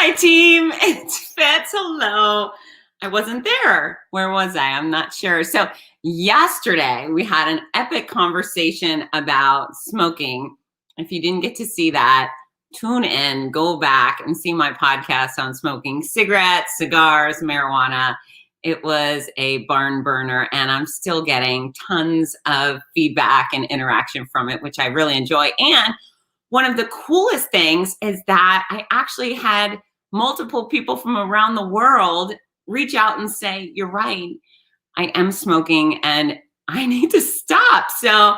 Hi, team. It's Fitz. Hello. I wasn't there. Where was I? I'm not sure. So yesterday we had an epic conversation about smoking. If you didn't get to see that, tune in, go back and see my podcast on smoking cigarettes, cigars, marijuana. It was a barn burner, and I'm still getting tons of feedback and interaction from it, which I really enjoy. And one of the coolest things is that I actually had multiple people from around the world reach out and say, you're right, I am smoking and I need to stop. So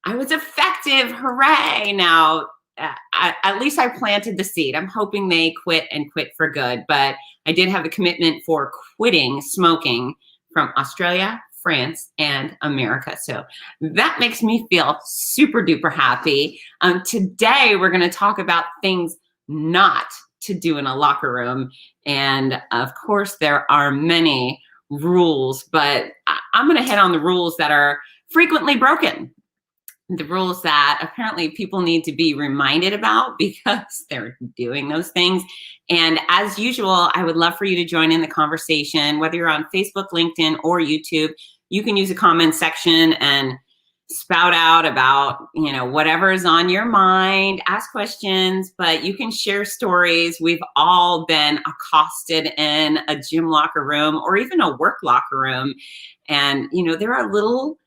I was effective. Hooray. Now, at least I planted the seed. I'm hoping they quit and quit for good. But I did have a commitment for quitting smoking from Australia, France, and America. So that makes me feel super duper happy. Today, we're going to talk about things not to do in a locker room. And of course, there are many rules, but I'm going to hit on the rules that are frequently broken. The rules that apparently people need to be reminded about because they're doing those things. And as usual, I would love for you to join in the conversation, whether you're on Facebook, LinkedIn, or YouTube. You can use a comment section and spout out about, whatever is on your mind, ask questions, but you can share stories. We've all been accosted in a gym locker room or even a work locker room. And, there are little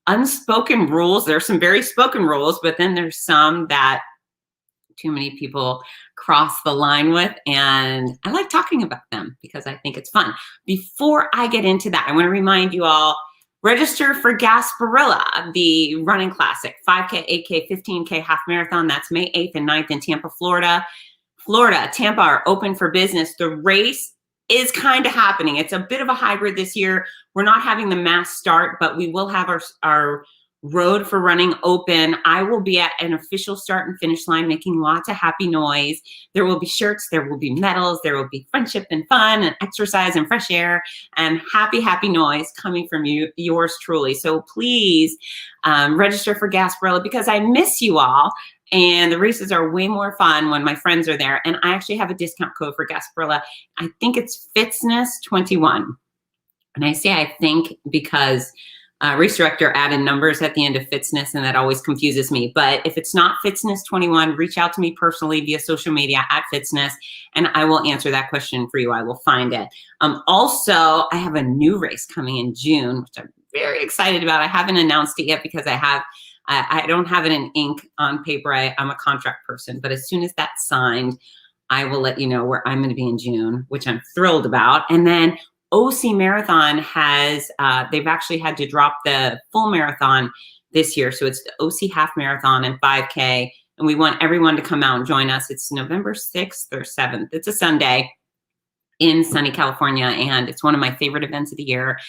unspoken rules. There are some very spoken rules, but then there's some that too many people cross the line with, and I like talking about them because I think it's fun. Before I get into that, I want to remind you all, register for Gasparilla, the running classic, 5K, 8K, 15K half marathon. That's May 8th and 9th in Tampa, Florida. Tampa are open for business. The race is kind of happening. It's a bit of a hybrid this year. We're not having the mass start, but we will have our road for running open. I will be at an official start and finish line making lots of happy noise. There will be shirts, there will be medals, there will be friendship and fun and exercise and fresh air and happy noise coming from you, yours truly. So please register for Gasparilla because I miss you all. And the races are way more fun when my friends are there. And I actually have a discount code for Gasparilla. I think it's Fitzness21. And I say I think because race director added numbers at the end of Fitzness, and that always confuses me. But if it's not Fitzness21, reach out to me personally via social media at Fitzness, and I will answer that question for you. I will find it. Also, I have a new race coming in June, which I'm very excited about. I haven't announced it yet because I don't have it in ink on paper. I'm a contract person, but as soon as that's signed, I will let you know where I'm going to be in June, which I'm thrilled about. And then OC Marathon has, they've actually had to drop the full marathon this year. So it's the OC half marathon and 5K. And we want everyone to come out and join us. It's November 6th or 7th. It's a Sunday in sunny California. And it's one of my favorite events of the year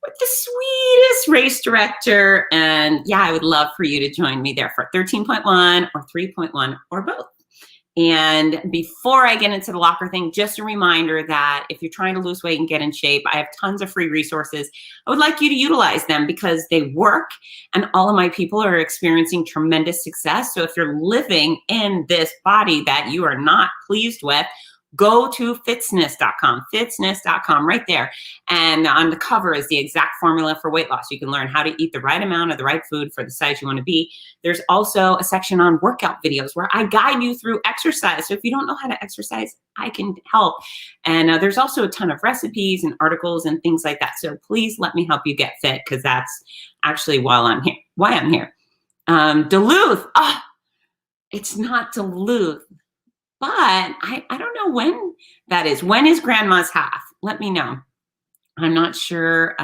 with the sweetest race director. And yeah, I would love for you to join me there for 13.1 or 3.1 or both. And before I get into the locker thing, just a reminder that if you're trying to lose weight and get in shape, I have tons of free resources. I would like you to utilize them because they work and all of my people are experiencing tremendous success. So if you're living in this body that you are not pleased with, go to fitzness.com right there. And on the cover is the exact formula for weight loss. You can learn how to eat the right amount of the right food for the size you want to be. There's also a section on workout videos where I guide you through exercise. So if you don't know how to exercise, I can help. And there's also a ton of recipes and articles and things like that. So please let me help you get fit because that's actually why I'm here. Duluth. Oh, it's not Duluth. But I don't know when that is. When is Grandma's Half? Let me know. I'm not sure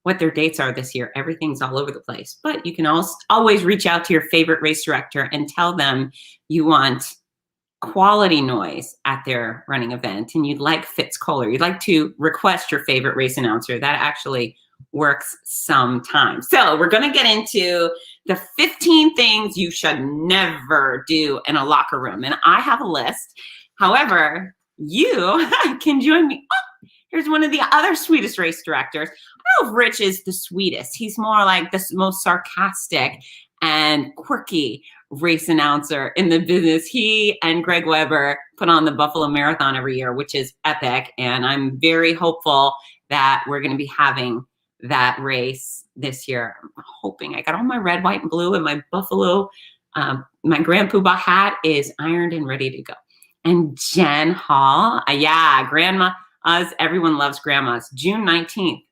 what their dates are this year. Everything's all over the place. But you can always reach out to your favorite race director and tell them you want quality noise at their running event and you'd like FItz Koehler. You'd like to request your favorite race announcer. That actually works sometimes. So we're going to get into the 15 things you should never do in a locker room. And I have a list. However, you can join me. Oh, here's one of the other sweetest race directors. I don't know if Rich is the sweetest. He's more like the most sarcastic and quirky race announcer in the business. He and Greg Weber put on the Buffalo Marathon every year, which is epic. And I'm very hopeful that we're going to be having that race this year. I'm hoping. I got all my red, white, and blue, and my Buffalo, my Grand Poobah hat is ironed and ready to go. And Jen Hall, yeah, grandma, everyone loves grandmas. June 19th.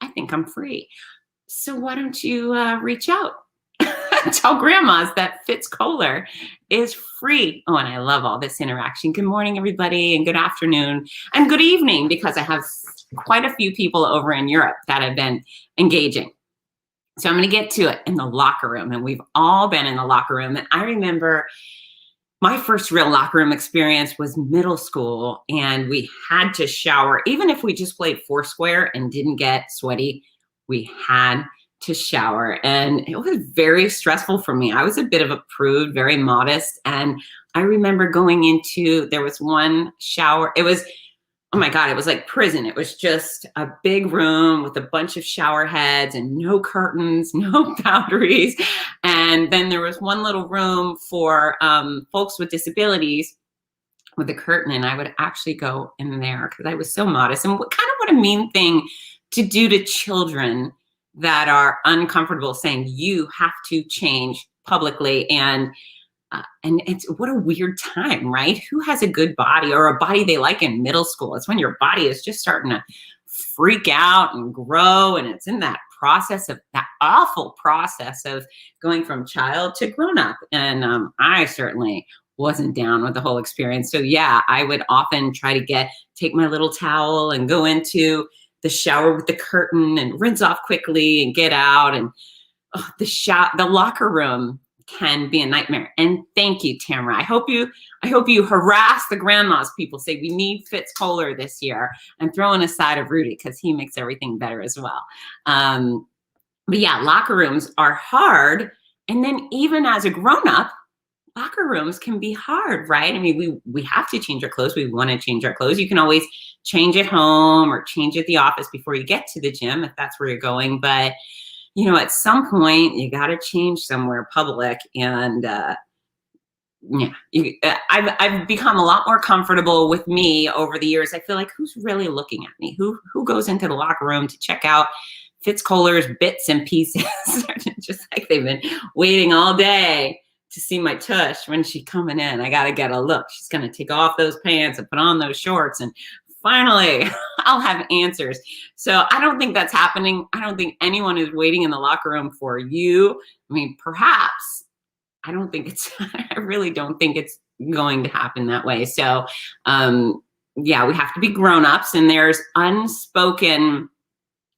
I think I'm free. So why don't you reach out? Tell grandmas that FItz Koehler is free. Oh, and I love all this interaction. Good morning, everybody, and good afternoon, and good evening, because I have quite a few people over in Europe that have been engaging. So I'm going to get to it in the locker room, and we've all been in the locker room. And I remember my first real locker room experience was middle school, and we had to shower. Even if we just played Foursquare and didn't get sweaty, we had to shower. And it was very stressful for me. I was a bit of a prude, very modest. And I remember going into, there was one shower. It was, oh my God, it was like prison. It was just a big room with a bunch of shower heads and no curtains, no boundaries. And then there was one little room for folks with disabilities with a curtain. And I would actually go in there because I was so modest. And what a mean thing to do to children that are uncomfortable, saying you have to change publicly. And it's what a weird time, right? Who has a good body or a body they like in middle school? It's when your body is just starting to freak out and grow. And it's in that process of that awful process of going from child to grown up. And I certainly wasn't down with the whole experience. So yeah, I would often try to take my little towel and go into the shower with the curtain and rinse off quickly and get out. And the locker room can be a nightmare. And thank you, Tamara. I hope you harass the grandmas. People say we need FItz Koehler this year, and throw in a side of Rudy because he makes everything better as well. But yeah, locker rooms are hard. And then even as a grown-up, locker rooms can be hard, right? I mean, we have to change our clothes. We want to change our clothes. You can always change at home or change at the office before you get to the gym, if that's where you're going. But, at some point you got to change somewhere public. And I've become a lot more comfortable with me over the years. I feel like, who's really looking at me? Who goes into the locker room to check out FItz Koehler's bits and pieces? Just like they've been waiting all day to see my tush when she's coming in. I got to get a look. She's going to take off those pants and put on those shorts, and finally I'll have answers. So I don't think that's happening. I don't think anyone is waiting in the locker room for you. I mean, perhaps. I really don't think it's going to happen that way. So yeah, we have to be grown-ups, and there's unspoken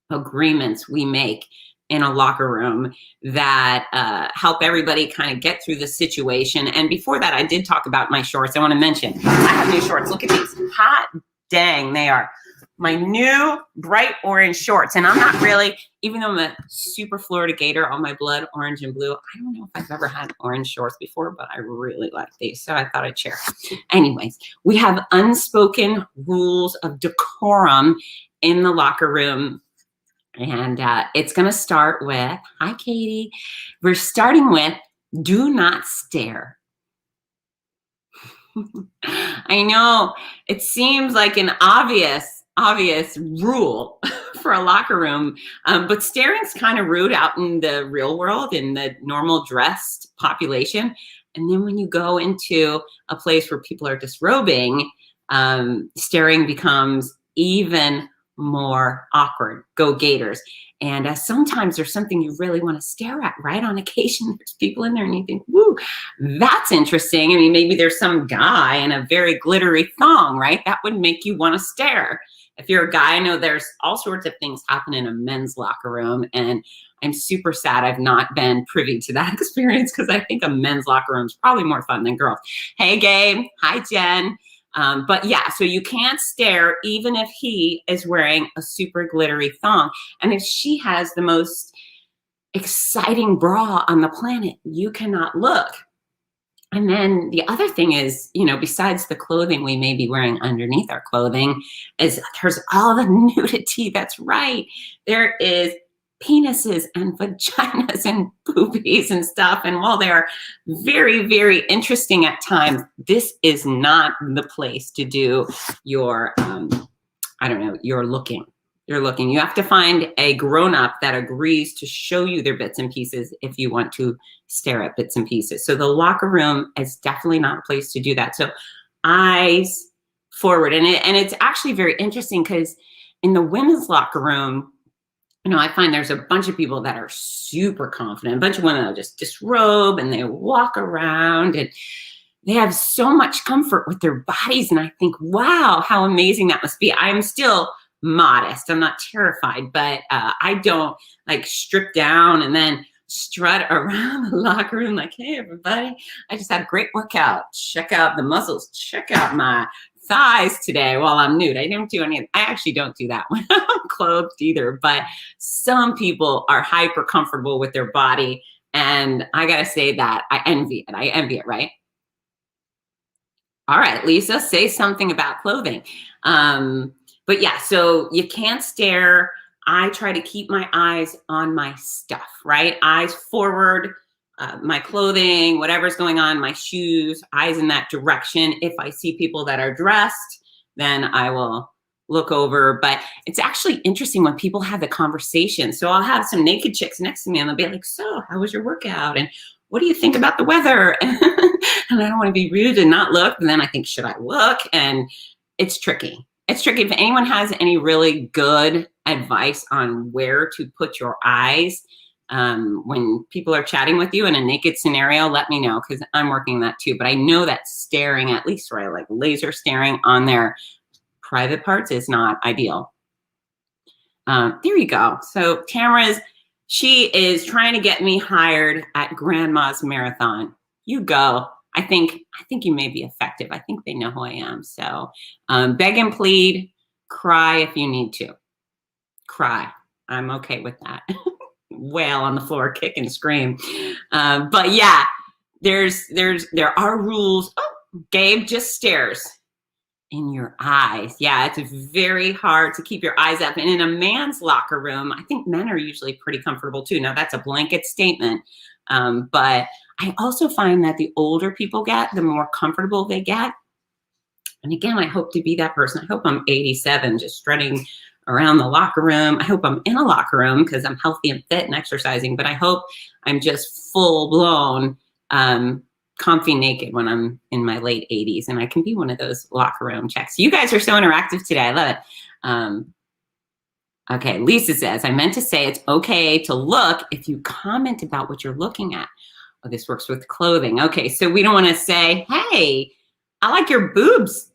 agreements we make in a locker room that help everybody kind of get through the situation. And before that, I did talk about my shorts. I want to mention, I have new shorts. Look at these. Hot dang, they are my new bright orange shorts. And I'm not really, even though I'm a super Florida Gator, all my blood, orange and blue, I don't know if I've ever had orange shorts before, but I really like these. So I thought I'd share. Anyways, we have unspoken rules of decorum in the locker room. And it's going to start with, hi, Katie. We're starting with, do not stare. I know it seems like an obvious rule for a locker room, but staring's kind of rude out in the real world, in the normal dressed population. And then when you go into a place where people are disrobing, staring becomes even more awkward. Go Gators. And sometimes there's something you really want to stare at, right? On occasion, there's people in there and you think, woo, that's interesting. I mean, maybe there's some guy in a very glittery thong, right? That would make you want to stare. If you're a guy, I know there's all sorts of things happen in a men's locker room, and I'm super sad I've not been privy to that experience, because I think a men's locker room is probably more fun than girls. Hey, Gabe. Hi, Jen. But yeah, so you can't stare even if he is wearing a super glittery thong. And if she has the most exciting bra on the planet, you cannot look. And then the other thing is, besides the clothing we may be wearing underneath our clothing, is there's all the nudity. That's right. There is penises and vaginas and boobies and stuff. And while they're very, very interesting at times, this is not the place to do your, I don't know, your looking. You're looking. You have to find a grown-up that agrees to show you their bits and pieces if you want to stare at bits and pieces. So the locker room is definitely not a place to do that. So eyes forward. And it's actually very interesting because in the women's locker room, I find there's a bunch of people that are super confident, a bunch of women that just disrobe and they walk around and they have so much comfort with their bodies. And I think, wow, how amazing that must be. I'm still modest. I'm not terrified, but I don't like strip down and then strut around the locker room like, hey, everybody, I just had a great workout. Check out the muscles. Check out my thighs today while I'm nude. I actually don't do that when I'm clothed either, but some people are hyper comfortable with their body. And I got to say that I envy it, right? All right, Lisa, say something about clothing. But yeah, so you can't stare. I try to keep my eyes on my stuff, right? Eyes forward, my clothing, whatever's going on, my shoes, eyes in that direction. If I see people that are dressed, then I will look over. But it's actually interesting when people have the conversation. So I'll have some naked chicks next to me and they'll be like, so how was your workout? And what do you think about the weather? And I don't want to be rude and not look. And then I think, should I look? And it's tricky. It's tricky. If anyone has any really good advice on where to put your eyes when people are chatting with you in a naked scenario, let me know, because I'm working that too. But I know that staring, at least right, like laser staring on their private parts is not ideal. There you go. So she is trying to get me hired at Grandma's Marathon. You go. I think you may be effective. I think they know who I am. So beg and plead, cry if you need to. Cry. I'm okay with that. Wail on the floor, kick and scream. But yeah, there are rules. Oh, Gabe just stares in your eyes. Yeah, it's very hard to keep your eyes up. And in a man's locker room, I think men are usually pretty comfortable too. Now that's a blanket statement. But I also find that the older people get, the more comfortable they get. And again, I hope to be that person. I hope I'm 87, just strutting around the locker room. I hope I'm in a locker room because I'm healthy and fit and exercising, but I hope I'm just full blown, comfy naked when I'm in my late 80s and I can be one of those locker room checks. You guys are so interactive today. I love it. Okay, Lisa says, I meant to say it's okay to look if you comment about what you're looking at. Oh, this works with clothing. Okay, so we don't want to say, hey, I like your boobs.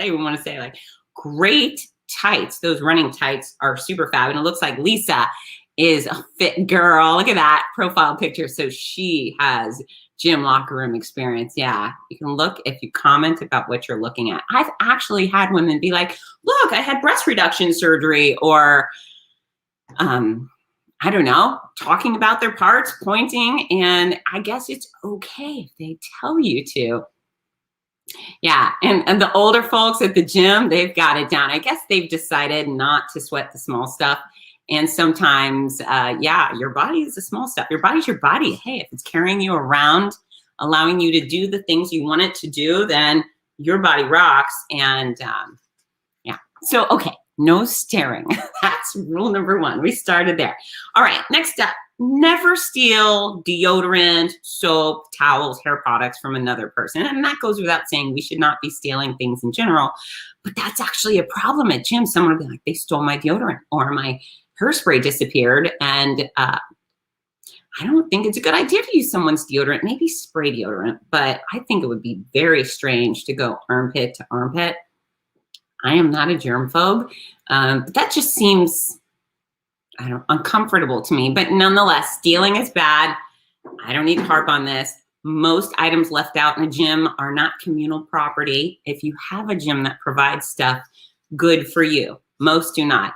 We want to say like, great tights. Those running tights are super fab. And it looks like Lisa is a fit girl. Look at that profile picture. So she has gym locker room experience. Yeah, you can look if you comment about what you're looking at. I've actually had women be like, look, I had breast reduction surgery, or I don't know, talking about their parts, pointing, and I guess it's okay if they tell you to. Yeah, and the older folks at the gym, they've got it down. I guess they've decided not to sweat the small stuff. And sometimes, yeah, your body is the small stuff. Your body's your body. Hey, if it's carrying you around, allowing you to do the things you want it to do, then your body rocks. And yeah, so, okay, no staring. That's rule number 1. We started there. All right, next up, never steal deodorant, soap, towels, hair products from another person. And that goes without saying. We should not be stealing things in general. But that's actually a problem at gym. Someone will be like, they stole my deodorant, or my hairspray disappeared. And I don't think it's a good idea to use someone's deodorant, maybe spray deodorant. But I think it would be very strange to go armpit to armpit. I am not a germphobe, but that just seems, I don't know, uncomfortable to me. But nonetheless, stealing is bad. I don't need to harp on this. Most items left out in a gym are not communal property. If you have a gym that provides stuff, good for you. Most do not.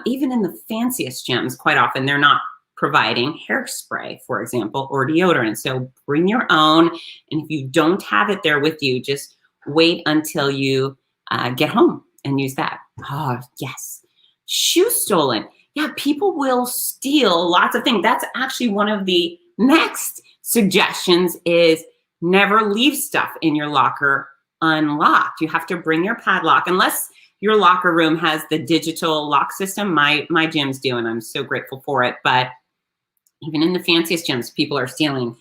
Even in the fanciest gyms, quite often they're not providing hairspray, for example, or deodorant. So bring your own. And if you don't have it there with you, just wait until you get home and use that. Oh, yes. Shoes stolen. Yeah, people will steal lots of things. That's actually one of the next suggestions is never leave stuff in your locker unlocked. You have to bring your padlock, unless your locker room has the digital lock system. My gyms do, and I'm so grateful for it. But even in the fanciest gyms, people are stealing,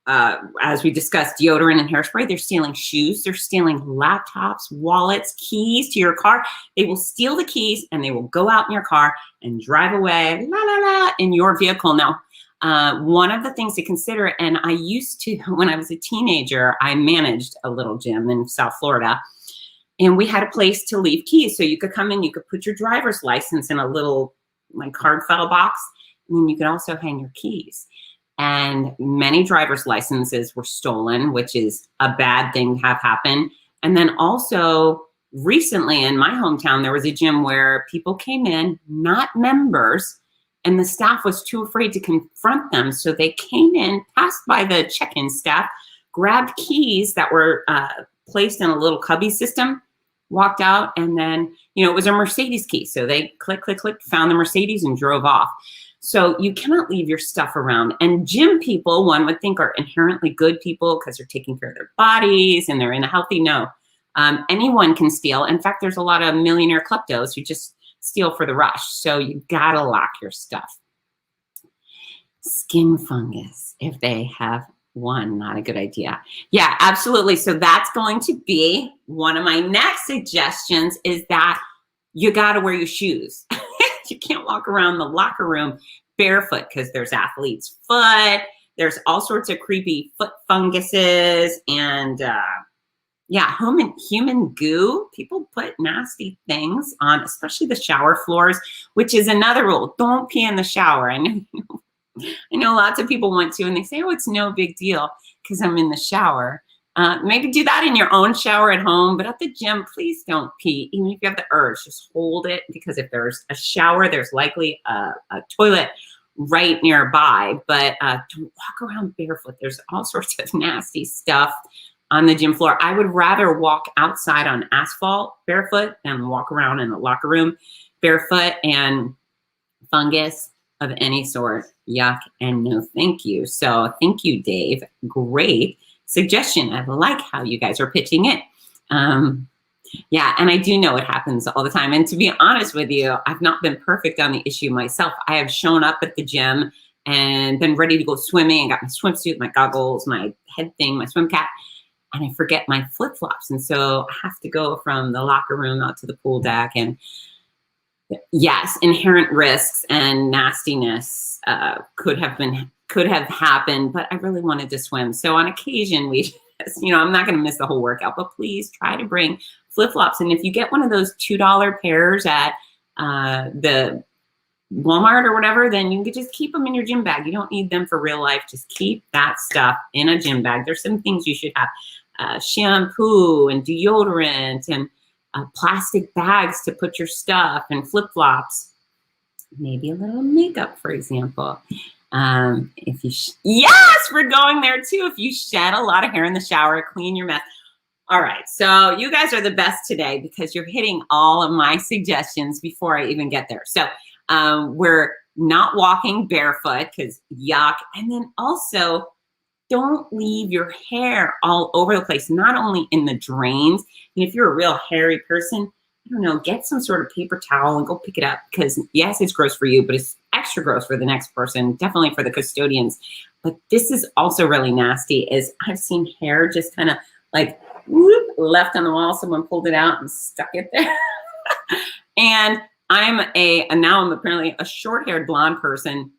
as we discussed, deodorant and hairspray. They're stealing shoes. They're stealing laptops, wallets, keys to your car. They will steal the keys and they will go out in your car and drive away, la, la, la, in your vehicle. Now, one of the things to consider, and I used to, when I was a teenager, I managed a little gym in South Florida, and we had a place to leave keys. So you could come in, you could put your driver's license in a little like card file box, and then you could also hang your keys. And many driver's licenses were stolen, which is a bad thing to have happen. And then also recently in my hometown, there was a gym where people came in, not members, and the staff was too afraid to confront them. So they came in, passed by the check-in staff, grabbed keys that were placed in a little cubby system, walked out, and then, it was a Mercedes key. So they click, click, click, found the Mercedes and drove off. So you cannot leave your stuff around. And gym people, one would think, are inherently good people because they're taking care of their bodies and they're in a healthy, no. Anyone can steal. In fact, there's a lot of millionaire kleptos who just steal for the rush. So you gotta lock your stuff. Skin fungus, if they have one, not a good idea. Yeah, absolutely. So that's going to be one of my next suggestions, is that you gotta wear your shoes. You can't walk around the locker room barefoot because there's athlete's foot. There's all sorts of creepy foot funguses and human goo. People put nasty things on, especially the shower floors, which is another rule. Don't pee in the shower. I know lots of people want to, and they say, oh, it's no big deal because I'm in the shower. Maybe do that in your own shower at home, but at the gym, please don't pee. Even if you have the urge, just hold it, because if there's a shower, there's likely a toilet right nearby. But don't walk around barefoot. There's all sorts of nasty stuff on the gym floor. I would rather walk outside on asphalt barefoot than walk around in the locker room barefoot. And fungus of any sort, yuck and no thank you. So thank you, Dave. Great suggestion. I like how you guys are pitching it. Yeah, and I do know it happens all the time. And to be honest with you, I've not been perfect on the issue myself. I have shown up at the gym and been ready to go swimming and got my swimsuit, my goggles, my head thing, my swim cap, and I forget my flip-flops. And so I have to go from the locker room out to the pool deck. And yes, inherent risks and nastiness could have happened, but I really wanted to swim. So on occasion, I'm not going to miss the whole workout, but please try to bring flip-flops. And if you get one of those $2 pairs at the Walmart or whatever, then you can just keep them in your gym bag. You don't need them for real life. Just keep that stuff in a gym bag. There's some things you should have: shampoo and deodorant and plastic bags to put your stuff, and flip-flops, maybe a little makeup, for example. If you, yes, we're going there too. If you shed a lot of hair in the shower, clean your mess. All right. So you guys are the best today because you're hitting all of my suggestions before I even get there. So, we're not walking barefoot because yuck. And then also, don't leave your hair all over the place, not only in the drains. And if you're a real hairy person, I don't know, get some sort of paper towel and go pick it up, because yes, it's gross for you, but it's extra gross for the next person, definitely for the custodians. But this is also really nasty, is I've seen hair just kind of like whoop, left on the wall. Someone pulled it out and stuck it there. And now I'm apparently a short-haired blonde person.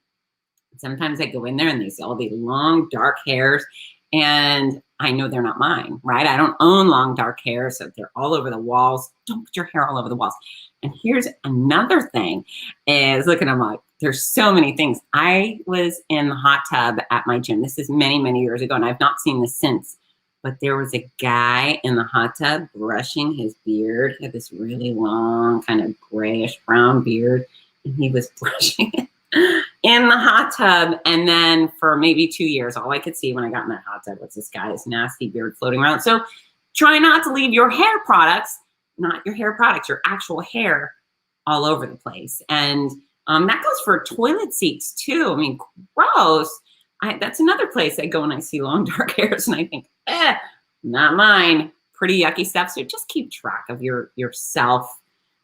Sometimes I go in there and they see all these long, dark hairs, and I know they're not mine, right? I don't own long, dark hair, so they're all over the walls. Don't put your hair all over the walls. And here's another thing is, look at them, like, there's so many things. I was in the hot tub at my gym. This is many, many years ago, and I've not seen this since. But there was a guy in the hot tub brushing his beard. He had this really long, kind of grayish brown beard, and he was brushing it in the hot tub. And then for maybe 2 years, all I could see when I got in that hot tub was this guy's nasty beard floating around. So try not to leave your hair products, not your hair products, your actual hair all over the place. And That goes for toilet seats too. I mean, gross. That's another place I go when I see long dark hairs and I think, not mine. Pretty yucky stuff. So just keep track of yourself.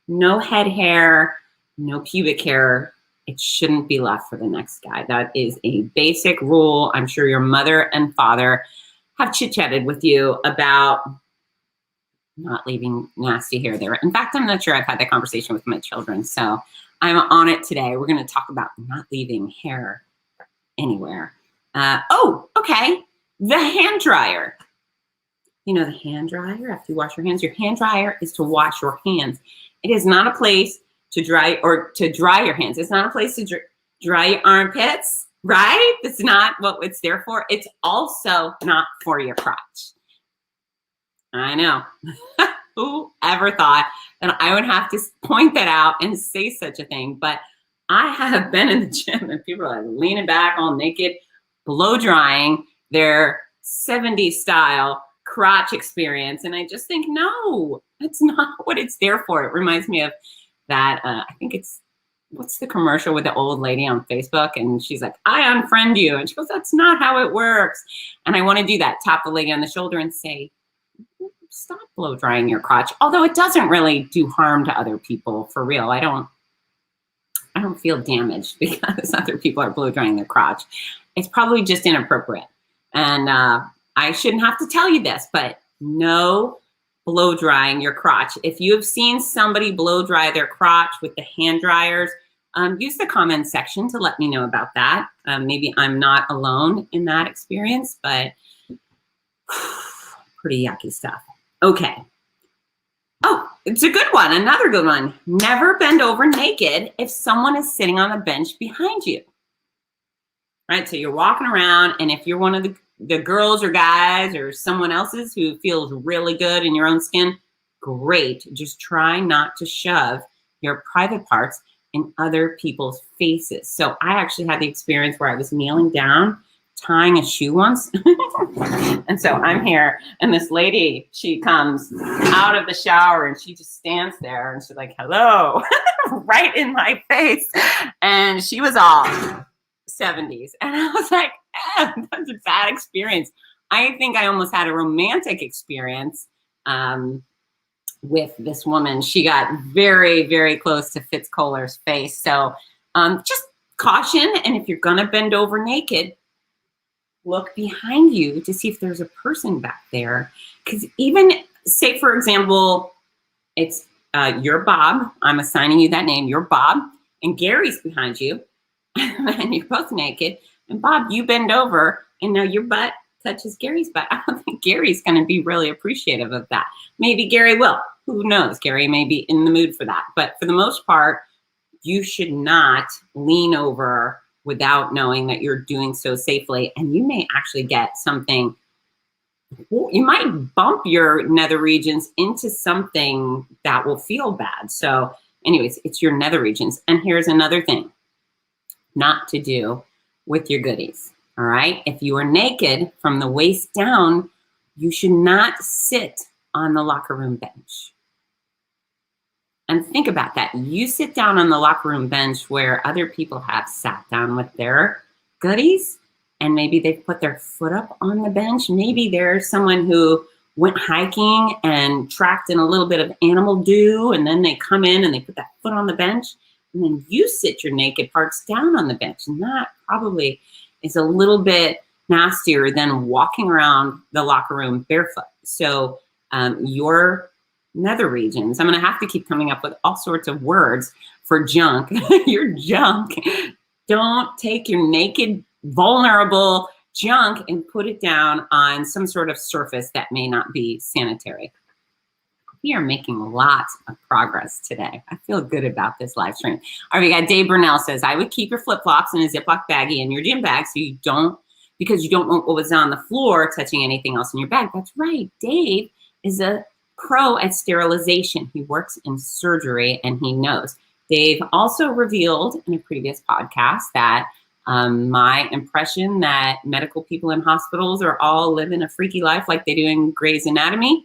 No head hair, no pubic hair. It shouldn't be left for the next guy. That is a basic rule. I'm sure your mother and father have chit-chatted with you about not leaving nasty hair there. In fact, I'm not sure I've had that conversation with my children. So I'm on it today. We're going to talk about not leaving hair anywhere. Okay. The hand dryer. You know, the hand dryer, after you wash your hands, your hand dryer is to wash your hands. It is not a place to dry your hands. It's not a place to dry your armpits, right? That's not what it's there for. It's also not for your crotch. I know. Who ever thought that I would have to point that out and say such a thing? But I have been in the gym and people are like leaning back all naked, blow drying their 70s style crotch experience. And I just think, no, that's not what it's there for. It reminds me of that. I think what's the commercial with the old lady on Facebook? And she's like, I unfriend you. And she goes, that's not how it works. And I want to do that. Tap the lady on the shoulder and say, stop blow drying your crotch. Although it doesn't really do harm to other people, for real. I don't feel damaged because other people are blow drying their crotch. It's probably just inappropriate. And I shouldn't have to tell you this, but no blow drying your crotch. If you have seen somebody blow dry their crotch with the hand dryers, use the comment section to let me know about that. Maybe I'm not alone in that experience, but pretty yucky stuff. Okay. Oh, it's a good one. Another good one. Never bend over naked if someone is sitting on a bench behind you. Right? So you're walking around, and if you're one of the girls or guys or someone else's who feels really good in your own skin, great. Just try not to shove your private parts in other people's faces. So I actually had the experience where I was kneeling down, tying a shoe once. And so I'm here, and this lady, she comes out of the shower and she just stands there and she's like, hello, right in my face. And she was all 70s. And I was like, that's a bad experience. I think I almost had a romantic experience with this woman. She got very, very close to FItz Koehler's face. So just caution. And if you're going to bend over naked, look behind you to see if there's a person back there. Because even, say, for example, it's you're Bob. I'm assigning you that name. You're Bob. And Gary's behind you. And you're both naked. And Bob, you bend over. And now your butt touches Gary's butt. I don't think Gary's going to be really appreciative of that. Maybe Gary will. Who knows? Gary may be in the mood for that. But for the most part, you should not lean over without knowing that you're doing so safely. And you may actually get something, you might bump your nether regions into something that will feel bad. So anyways, it's your nether regions. And here's another thing not to do with your goodies. All right. If you are naked from the waist down, you should not sit on the locker room bench. And think about that. You sit down on the locker room bench where other people have sat down with their goodies, and maybe they've put their foot up on the bench. Maybe there's someone who went hiking and tracked in a little bit of animal dew, and then they come in and they put that foot on the bench, and then you sit your naked parts down on the bench. And that probably is a little bit nastier than walking around the locker room barefoot. So your nether regions, I'm going to have to keep coming up with all sorts of words for junk. Your junk. Don't take your naked, vulnerable junk and put it down on some sort of surface that may not be sanitary. We are making lots of progress today. I feel good about this live stream. All right, we got Dave Burnell says, I would keep your flip-flops in a Ziploc baggie in your gym bag because you don't want what was on the floor touching anything else in your bag. That's right. Dave is a pro at sterilization. He works in surgery and he knows. Dave also revealed in a previous podcast that my impression that medical people in hospitals are all living a freaky life like they do in Grey's Anatomy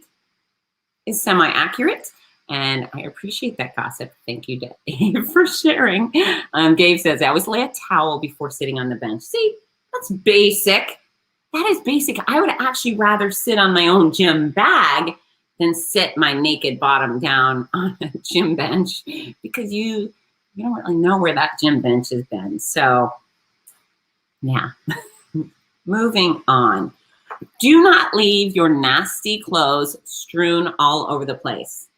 is semi-accurate. And I appreciate that gossip. Thank you, Dave, for sharing. Gabe says, I always lay a towel before sitting on the bench. See, that's basic. That is basic. I would actually rather sit on my own gym bag than sit my naked bottom down on a gym bench, because you don't really know where that gym bench has been. So, yeah. Moving on. Do not leave your nasty clothes strewn all over the place.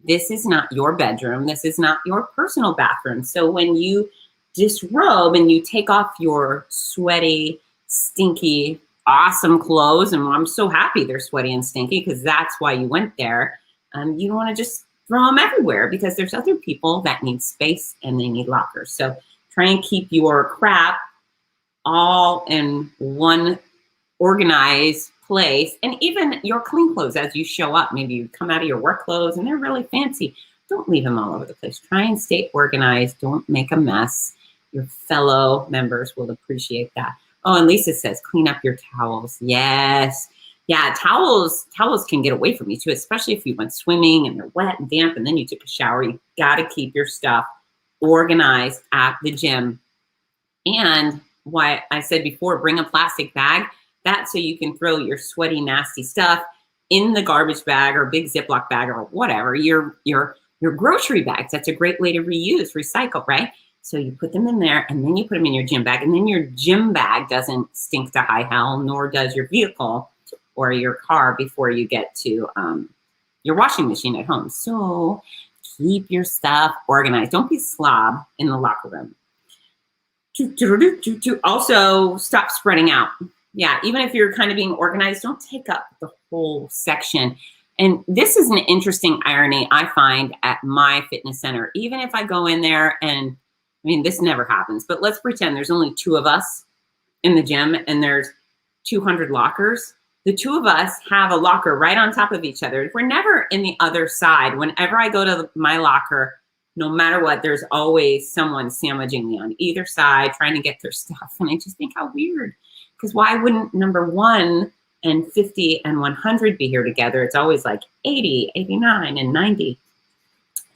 This is not your bedroom. This is not your personal bathroom. So when you disrobe and you take off your sweaty, stinky, awesome clothes, and I'm so happy they're sweaty and stinky because that's why you went there, you don't want to just throw them everywhere, because there's other people that need space and they need lockers. So try and keep your crap all in one organized place, and even your clean clothes as you show up. Maybe you come out of your work clothes and they're really fancy. Don't leave them all over the place. Try and stay organized. Don't make a mess. Your fellow members will appreciate that. Oh, and Lisa says, clean up your towels. Yes. Yeah, towels can get away from you too, especially if you went swimming and they're wet and damp and then you took a shower. You got to keep your stuff organized at the gym. And why I said before, bring a plastic bag. That's so you can throw your sweaty, nasty stuff in the garbage bag or big Ziploc bag or whatever, your grocery bags. That's a great way to reuse, recycle, right? So you put them in there and then you put them in your gym bag, and then your gym bag doesn't stink to high hell, nor does your vehicle or your car before you get to your washing machine at home. So keep your stuff organized. Don't be slob in the locker room. Also, stop spreading out. Yeah, even if you're kind of being organized, don't take up the whole section. And this is an interesting irony I find at my fitness center. Even if I go in there and, I mean, this never happens, but let's pretend there's only 2 of us in the gym and there's 200 lockers. The 2 of us have a locker right on top of each other. We're never in the other side. Whenever I go to my locker, no matter what, there's always someone sandwiching me on either side, trying to get their stuff. And I just think, how weird. Because why wouldn't number 1 and 50 and 100 be here together? It's always like 80, 89, and 90.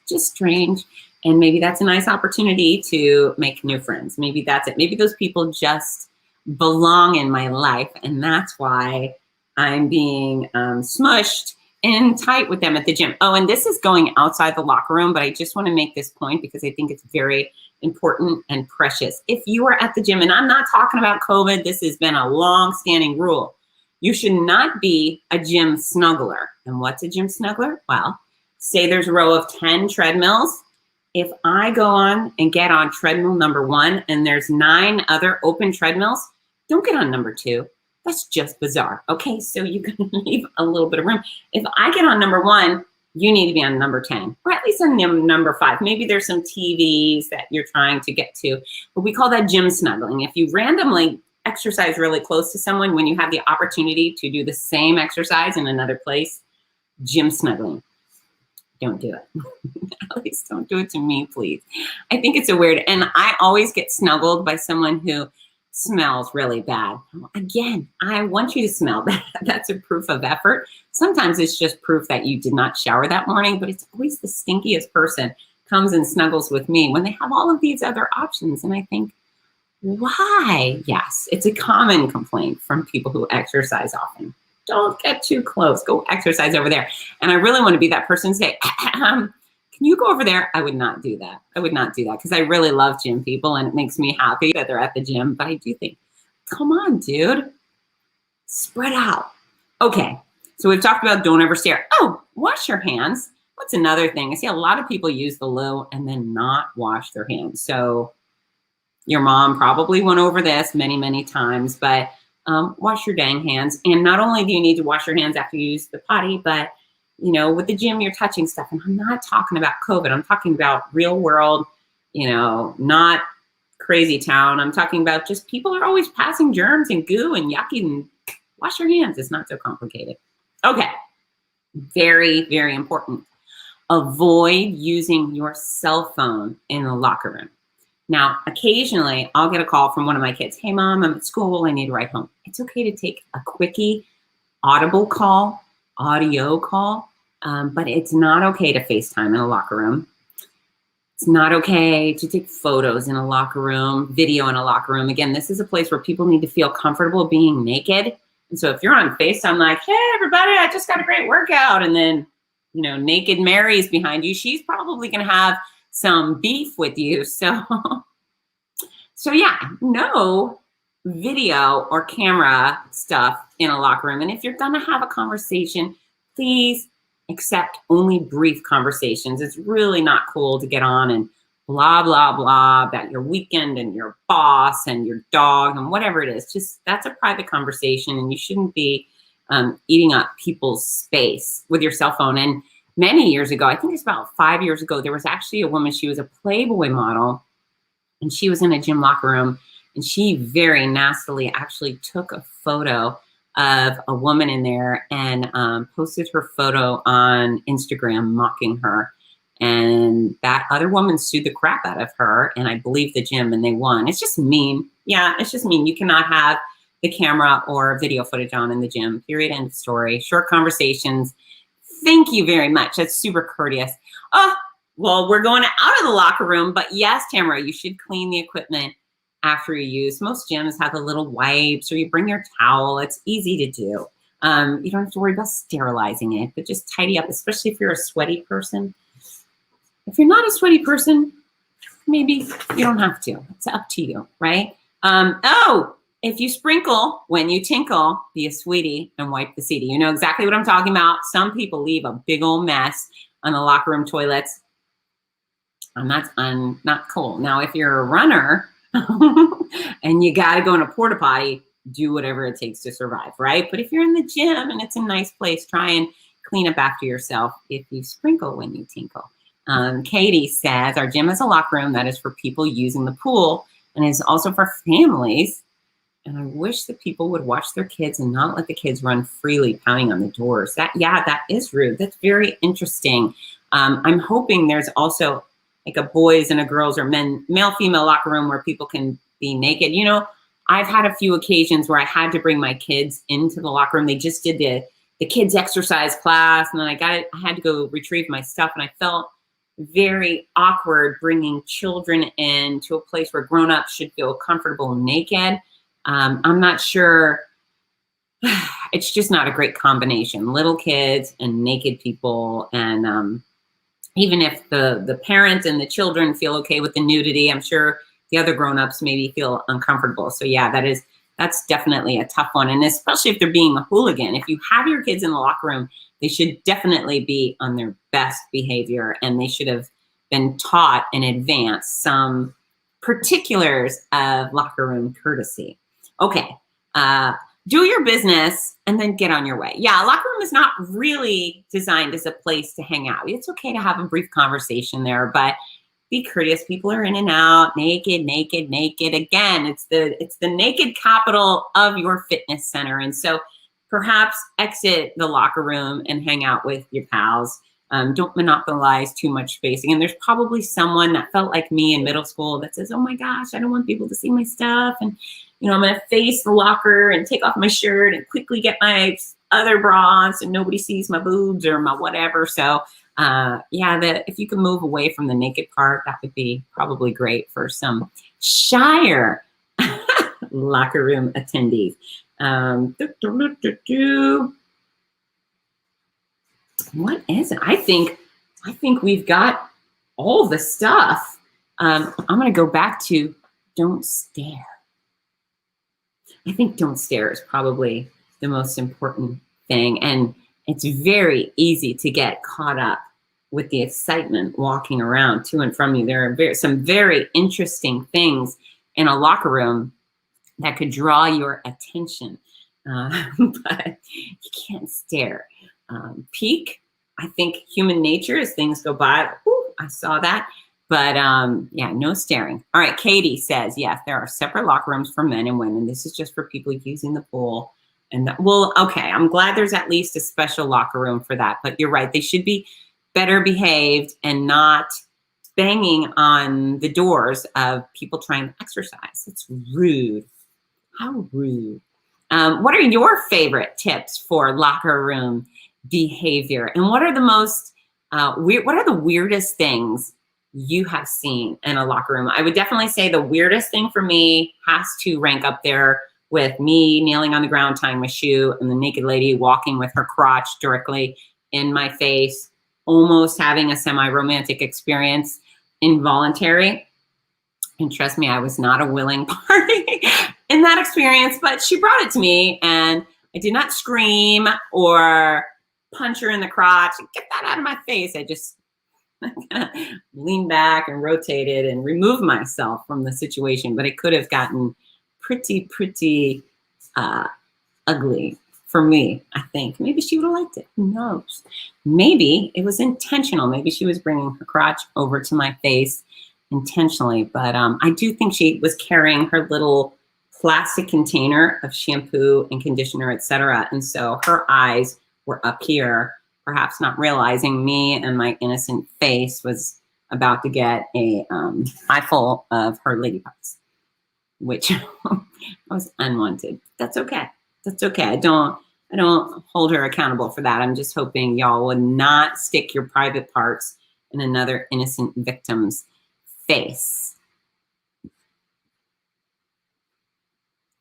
Just strange. And maybe that's a nice opportunity to make new friends. Maybe that's it. Maybe those people just belong in my life. And that's why I'm being smushed and tight with them at the gym. Oh, and this is going outside the locker room, but I just want to make this point because I think it's very important and precious. If you are at the gym, and I'm not talking about COVID, this has been a long-standing rule. You should not be a gym snuggler. And what's a gym snuggler? Well, say there's a row of 10 treadmills. If I go on and get on treadmill number 1 and there's 9 other open treadmills, don't get on number 2. That's just bizarre. Okay, so you can leave a little bit of room. If I get on number 1, you need to be on number 10, or at least on number 5. Maybe there's some TVs that you're trying to get to, but we call that gym snuggling. If you randomly exercise really close to someone when you have the opportunity to do the same exercise in another place, gym snuggling. Don't do it. At least don't do it to me, please. I think it's a weird, and I always get snuggled by someone who smells really bad. Again, I want you to smell that. That's a proof of effort. Sometimes it's just proof that you did not shower that morning, but it's always the stinkiest person comes and snuggles with me when they have all of these other options. And I think, why? Yes, it's a common complaint from people who exercise often. Don't get too close. Go exercise over there. And I really want to be that person and say, can you go over there? I would not do that. I would not do that because I really love gym people and it makes me happy that they're at the gym. But I do think, come on, dude, spread out. Okay, so we've talked about don't ever stare. Oh, wash your hands. What's another thing? I see a lot of people use the loo and then not wash their hands. So your mom probably went over this many, many times, but wash your dang hands. And not only do you need to wash your hands after you use the potty, but you know, with the gym, you're touching stuff. And I'm not talking about COVID. I'm talking about real world, you know, not crazy town. I'm talking about just people are always passing germs and goo and yucky, and wash your hands. It's not so complicated. Okay. Very, very important. Avoid using your cell phone in the locker room. Now, occasionally I'll get a call from one of my kids. Hey, Mom, I'm at school. I need to ride home. It's okay to take a quickie audio call, But it's not okay to FaceTime in a locker room. It's not okay to take photos in a locker room, video in a locker room. Again, this is a place where people need to feel comfortable being naked. And so if you're on FaceTime like, hey, everybody, I just got a great workout, and then, naked Mary's behind you, she's probably going to have some beef with you. So, yeah, no video or camera stuff in a locker room. And if you're going to have a conversation, please accept only brief conversations. It's really not cool to get on and blah, blah, blah about your weekend and your boss and your dog and whatever it is. Just that's a private conversation, and you shouldn't be eating up people's space with your cell phone. And many years ago, I think it's about 5 years ago, there was actually a woman, she was a Playboy model, and she was in a gym locker room, and she very nastily actually took a photo of a woman in there and posted her photo on Instagram mocking her. And that other woman sued the crap out of her, and I believe the gym, and they won. It's just mean. Yeah, it's just mean. You cannot have the camera or video footage on in the gym. Period. End of story. Short conversations. Thank you very much. That's super courteous. Oh, well, we're going out of the locker room, but yes, Tamara, you should clean the equipment after you use. Most gyms have the little wipes, or you bring your towel. It's easy to do. You don't have to worry about sterilizing it, but just tidy up, especially if you're a sweaty person. If you're not a sweaty person, maybe you don't have to. It's up to you, right? If you sprinkle when you tinkle, be a sweetie and wipe the seat. You know exactly what I'm talking about. Some people leave a big old mess on the locker room toilets, and that's not cool. Now, if you're a runner and you got to go in a porta potty, do whatever it takes to survive, right? But if you're in the gym and it's a nice place, try and clean up after yourself if you sprinkle when you tinkle. Katie says, our gym is a locker room that is for people using the pool and is also for families. And I wish that people would watch their kids and not let the kids run freely pounding on the doors. That is rude. That's very interesting. I'm hoping there's also like a boys and a girls or male, female locker room where people can be naked. I've had a few occasions where I had to bring my kids into the locker room. They just did the kids exercise class, and then I had to go retrieve my stuff, and I felt very awkward bringing children into a place where grown-ups should feel comfortable naked. I'm not sure. It's just not a great combination. Little kids and naked people. And even if the parents and the children feel okay with the nudity, I'm sure the other grown-ups maybe feel uncomfortable. So yeah, that's definitely a tough one. And especially if they're being a hooligan. If you have your kids in the locker room, they should definitely be on their best behavior, and they should have been taught in advance some particulars of locker room courtesy. Okay, do your business and then get on your way. Yeah, a locker room is not really designed as a place to hang out. It's okay to have a brief conversation there, but be courteous. People are in and out, naked, naked, naked. Again, it's the naked capital of your fitness center. And so perhaps exit the locker room and hang out with your pals. Don't monopolize too much spacing. And there's probably someone that felt like me in middle school that says, oh my gosh, I don't want people to see my stuff. And, I'm going to face the locker and take off my shirt and quickly get my other bras, and nobody sees my boobs or my whatever. So if you can move away from the naked part, that would be probably great for some shyer locker room attendees. What is it? I think we've got all the stuff. I'm going to go back to don't stare. I think don't stare is probably the most important thing. And it's very easy to get caught up with the excitement walking around to and from you. There are some very interesting things in a locker room that could draw your attention, but you can't stare. Peek, I think human nature as things go by. Ooh, I saw that. But no staring. All right, Katie says, yes, there are separate locker rooms for men and women. This is just for people using the pool. And okay, I'm glad there's at least a special locker room for that. But you're right, they should be better behaved and not banging on the doors of people trying to exercise. It's rude. How rude. What are your favorite tips for locker room behavior. And what are the most what are the weirdest things you have seen in a locker room? I would definitely say the weirdest thing for me has to rank up there with me kneeling on the ground, tying my shoe, and the naked lady walking with her crotch directly in my face, almost having a semi-romantic experience, involuntary. And trust me, I was not a willing party in that experience, but she brought it to me, and I did not scream or punch her in the crotch. Get that out of my face. I just leaned back and rotated and removed myself from the situation, but it could have gotten pretty ugly for me, I think. Maybe she would have liked it. Who knows? Maybe it was intentional. Maybe she was bringing her crotch over to my face intentionally, but I do think she was carrying her little plastic container of shampoo and conditioner, etc. And so her eyes were up here, perhaps not realizing me and my innocent face was about to get a eyeful of her ladybugs, which was unwanted. That's okay. That's okay. I don't hold her accountable for that. I'm just hoping y'all would not stick your private parts in another innocent victim's face.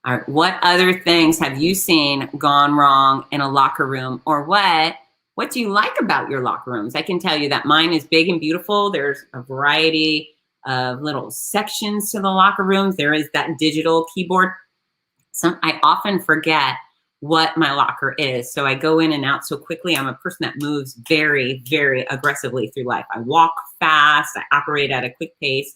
All right, what other things have you seen gone wrong in a locker room, or what do you like about your locker rooms? I can tell you that mine is big and beautiful. There's a variety of little sections to the locker rooms. There is that digital keyboard. I often forget what my locker is, so I go in and out so quickly. I'm a person that moves very aggressively through life. I walk fast, I operate at a quick pace,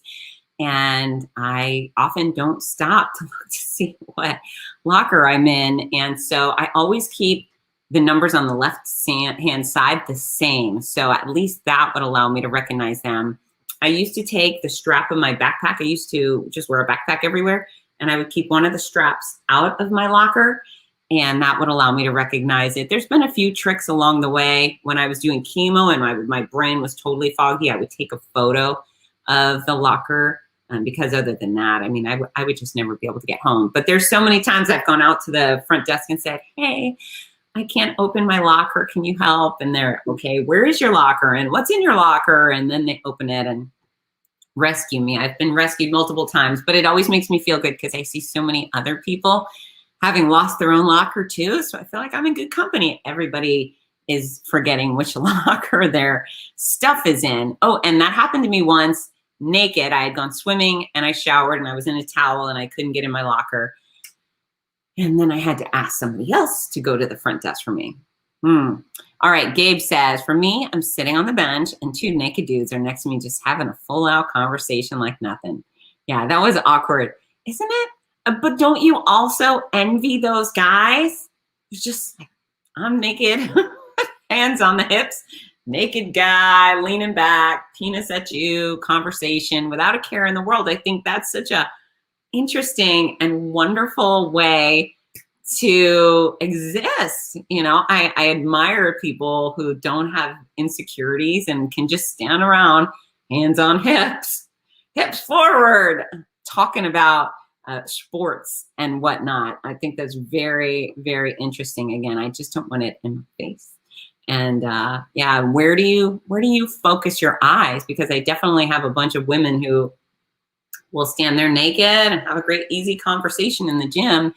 and I often don't stop to look to see what locker I'm in. And so I always keep the numbers on the left hand side the same, so at least that would allow me to recognize them. I used to take the strap of my backpack. I used to just wear a backpack everywhere, and I would keep one of the straps out of my locker, and that would allow me to recognize it. There's been a few tricks along the way. When I was doing chemo and my brain was totally foggy, I would take a photo of the locker, because other than that, I mean, I would just never be able to get home. But there's so many times I've gone out to the front desk and said, hey, I can't open my locker. Can you help? And they're, okay, where is your locker? And what's in your locker? And then they open it and rescue me. I've been rescued multiple times, but it always makes me feel good because I see so many other people having lost their own locker too. So I feel like I'm in good company. Everybody is forgetting which locker their stuff is in. Oh, and that happened to me once, naked. I had gone swimming and I showered and I was in a towel and I couldn't get in my locker. And then I had to ask somebody else to go to the front desk for me. All right, Gabe says, for me, I'm sitting on the bench and two naked dudes are next to me just having a full out conversation like nothing. Yeah, that was awkward, isn't it? But don't you also envy those guys? It's just like, I'm naked, hands on the hips, naked guy, leaning back, penis at you, conversation without a care in the world. I think that's such a interesting and wonderful way to exist. You know, I admire people who don't have insecurities and can just stand around, hands on hips, hips forward, talking about sports and whatnot. I think that's very interesting. Again, I just don't want it in my face. And yeah, where do you focus your eyes? Because I definitely have a bunch of women who will stand there naked and have a great easy conversation in the gym,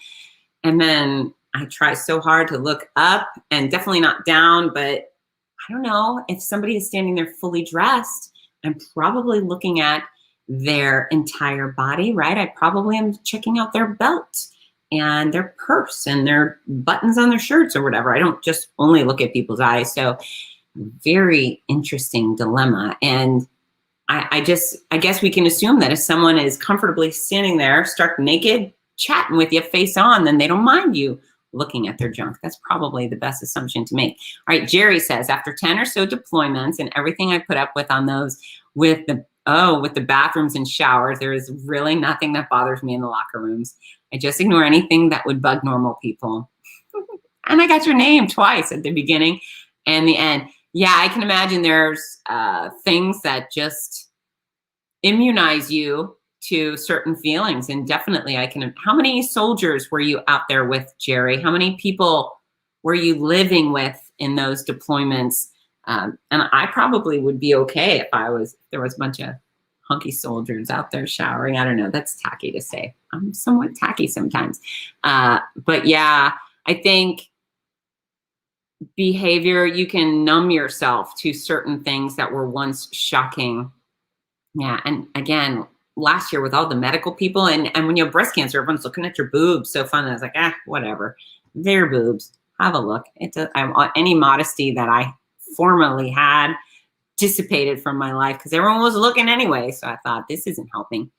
and then I try so hard to look up and definitely not down. But I don't know, if somebody is standing there fully dressed, I'm probably looking at their entire body, right? I probably am checking out their belt and their purse and their buttons on their shirts or whatever. I don't just only look at people's eyes. So very interesting dilemma. And I guess we can assume that if someone is comfortably standing there, stark naked, chatting with you face on, then they don't mind you looking at their junk. That's probably the best assumption to make. All right, Jerry says, after 10 or so deployments and everything I put up with on those with the bathrooms and showers, there is really nothing that bothers me in the locker rooms. I just ignore anything that would bug normal people. And I got your name twice at the beginning and the end. Yeah, I can imagine there's things that just immunize you to certain feelings. And definitely how many soldiers were you out there with, Jerry? How many people were you living with in those deployments. And I probably would be okay if there was a bunch of hunky soldiers out there showering. I don't know. That's tacky to say. I'm somewhat tacky sometimes. But yeah, I think behavior, you can numb yourself to certain things that were once shocking. Yeah. And again, last year with all the medical people and when you have breast cancer, everyone's looking at your boobs. So fun. I was like, whatever. They're boobs. Have a look. Any modesty that I formerly had dissipated from my life because everyone was looking anyway. So I thought, this isn't helping.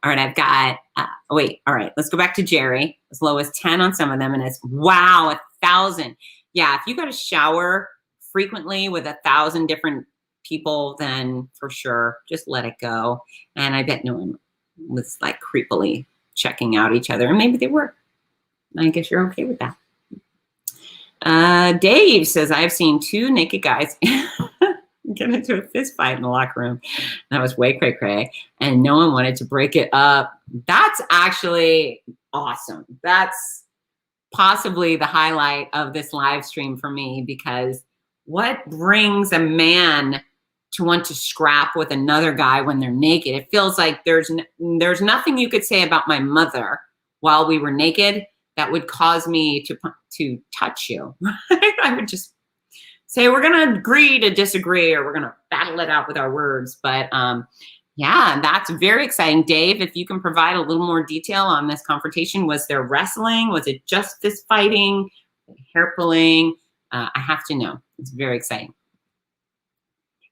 All right, I've got, all right, let's go back to Jerry. As low as 10 on some of them, and it's, wow, 1,000. Yeah, if you got to shower frequently with 1,000 different people, then for sure, just let it go. And I bet no one was like creepily checking out each other, and maybe they were. I guess you're okay with that. Dave says, I've seen 2 naked guys get into a fist fight in the locker room. That was way cray-cray, and no one wanted to break it up. That's actually awesome. That's possibly the highlight of this live stream for me, because what brings a man to want to scrap with another guy when they're naked? It feels like there's nothing you could say about my mother while we were naked that would cause me to touch you. I would just say, we're going to agree to disagree, or we're going to battle it out with our words. But yeah, that's very exciting. Dave, if you can provide a little more detail on this confrontation. Was there wrestling? Was it just fist fighting, hair pulling? I have to know. It's very exciting.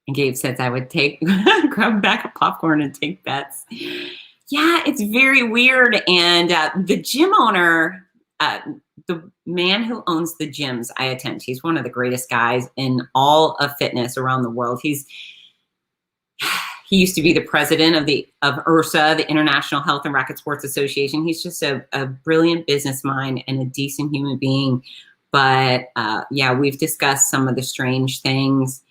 And Gabe says, I would grab a bag of popcorn and take bets. Yeah, it's very weird. And the gym owner, the man who owns the gyms I attend, he's one of the greatest guys in all of fitness around the world. He used to be the president of IHRSA, the International Health and Racket Sports Association. He's just a brilliant business mind and a decent human being. But yeah, we've discussed some of the strange things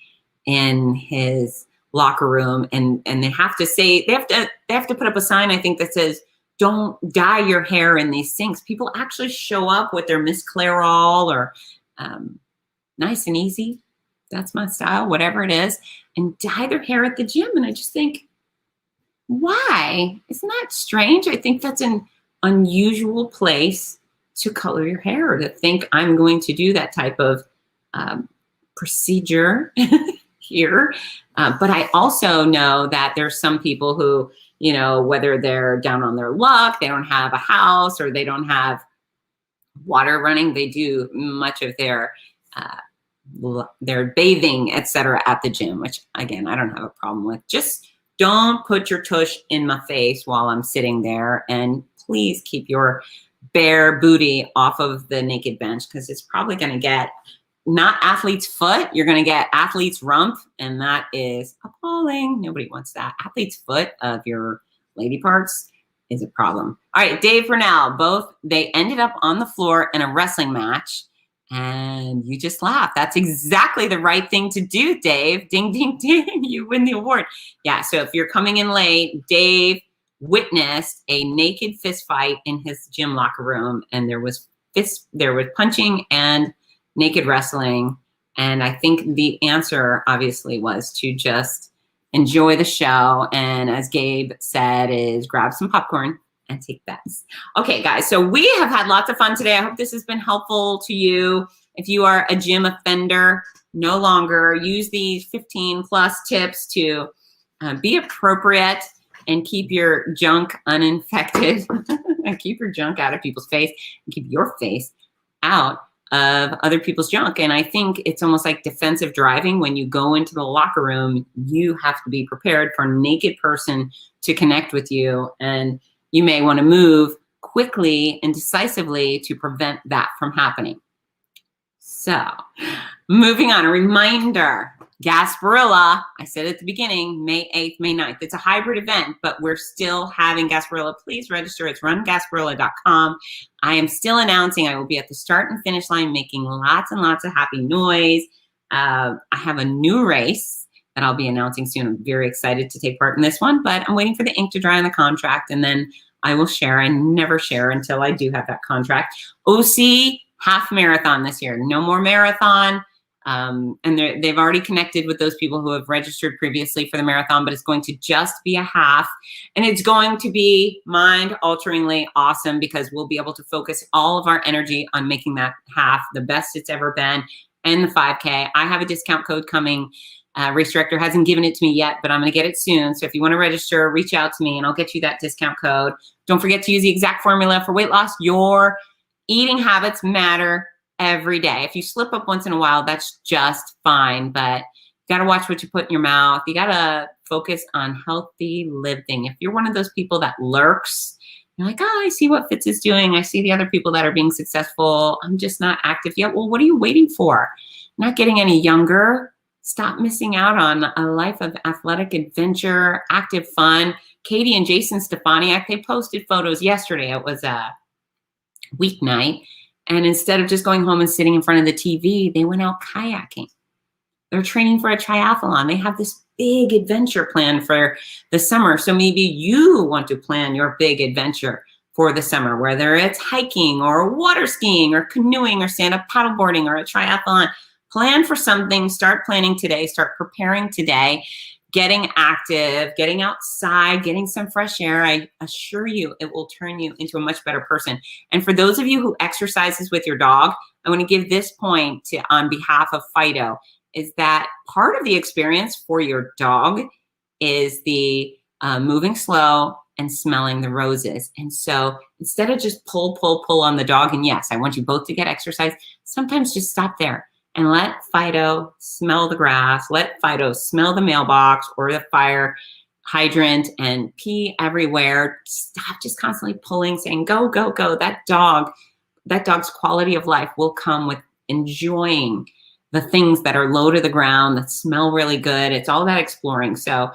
in his locker room, and they have to put up a sign, I think, that says, don't dye your hair in these sinks. People actually show up with their Miss Clairol or Nice and Easy, that's my style, whatever it is, and dye their hair at the gym. And I just think, why? Isn't that strange? I think that's an unusual place to color your hair, to think I'm going to do that type of procedure here. But I also know that there's some people who, you know, whether they're down on their luck, they don't have a house, or they don't have water running, they do much of their bathing, etc., at the gym, which again, I don't have a problem with. Just don't put your tush in my face while I'm sitting there, and please keep your bare booty off of the naked bench, because it's probably going to get not athlete's foot, you're going to get athlete's rump, and that is appalling. Nobody wants that. Athlete's foot of your lady parts is a problem. All right, Dave Vernell, they ended up on the floor in a wrestling match, and you just laughed. That's exactly the right thing to do, Dave. Ding, ding, ding, you win the award. Yeah, so if you're coming in late, Dave witnessed a naked fist fight in his gym locker room, and there was punching and naked wrestling. And I think the answer obviously was to just enjoy the show. And as Gabe said, is grab some popcorn and take bets. Okay, guys, so we have had lots of fun today. I hope this has been helpful to you. If you are a gym offender, no longer use these 15 plus tips to be appropriate and keep your junk uninfected and keep your junk out of people's face and keep your face out of other people's junk. And I think it's almost like defensive driving. When you go into the locker room, you have to be prepared for a naked person to connect with you. And you may want to move quickly and decisively to prevent that from happening. So moving on, a reminder, Gasparilla, I said at the beginning, May 8th, May 9th. It's a hybrid event, but we're still having Gasparilla. Please register. It's rungasparilla.com. I am still announcing I will be at the start and finish line making lots and lots of happy noise. I have a new race that I'll be announcing soon. I'm very excited to take part in this one, but I'm waiting for the ink to dry on the contract, and then I will share. I never share until I do have that contract. OC half marathon this year. No more marathon. And they've already connected with those people who have registered previously for the marathon, but it's going to just be a half. And it's going to be mind-alteringly awesome because we'll be able to focus all of our energy on making that half the best it's ever been, and the 5K. I have a discount code coming. Race director hasn't given it to me yet, but I'm going to get it soon. So if you want to register, reach out to me and I'll get you that discount code. Don't forget to use the exact formula for weight loss. Your eating habits matter every day. If you slip up once in a while, that's just fine, but you got to watch what you put in your mouth. You got to focus on healthy living. If you're one of those people that lurks, you're like, oh, I see what Fitz is doing. I see the other people that are being successful. I'm just not active yet. Well, what are you waiting for? Not getting any younger. Stop missing out on a life of athletic adventure, active fun. Katie and Jason Stefaniak, they posted photos yesterday. It was a weeknight. And instead of just going home and sitting in front of the TV, they went out kayaking. They're training for a triathlon. They have this big adventure plan for the summer. So maybe you want to plan your big adventure for the summer, whether it's hiking or water skiing or canoeing or stand-up paddleboarding or a triathlon. Plan for something, start planning today, start preparing today, getting active, getting outside, getting some fresh air. I assure you it will turn you into a much better person. And for those of you who exercises with your dog, I want to give this point on behalf of Fido, is that part of the experience for your dog is the moving slow and smelling the roses. And so instead of just pull on the dog, and yes, I want you both to get exercise, sometimes just stop there and let Fido smell the grass, let Fido smell the mailbox or the fire hydrant and pee everywhere. Stop just constantly pulling, saying, go, go, go. That dog's quality of life will come with enjoying the things that are low to the ground, that smell really good. It's all about exploring. So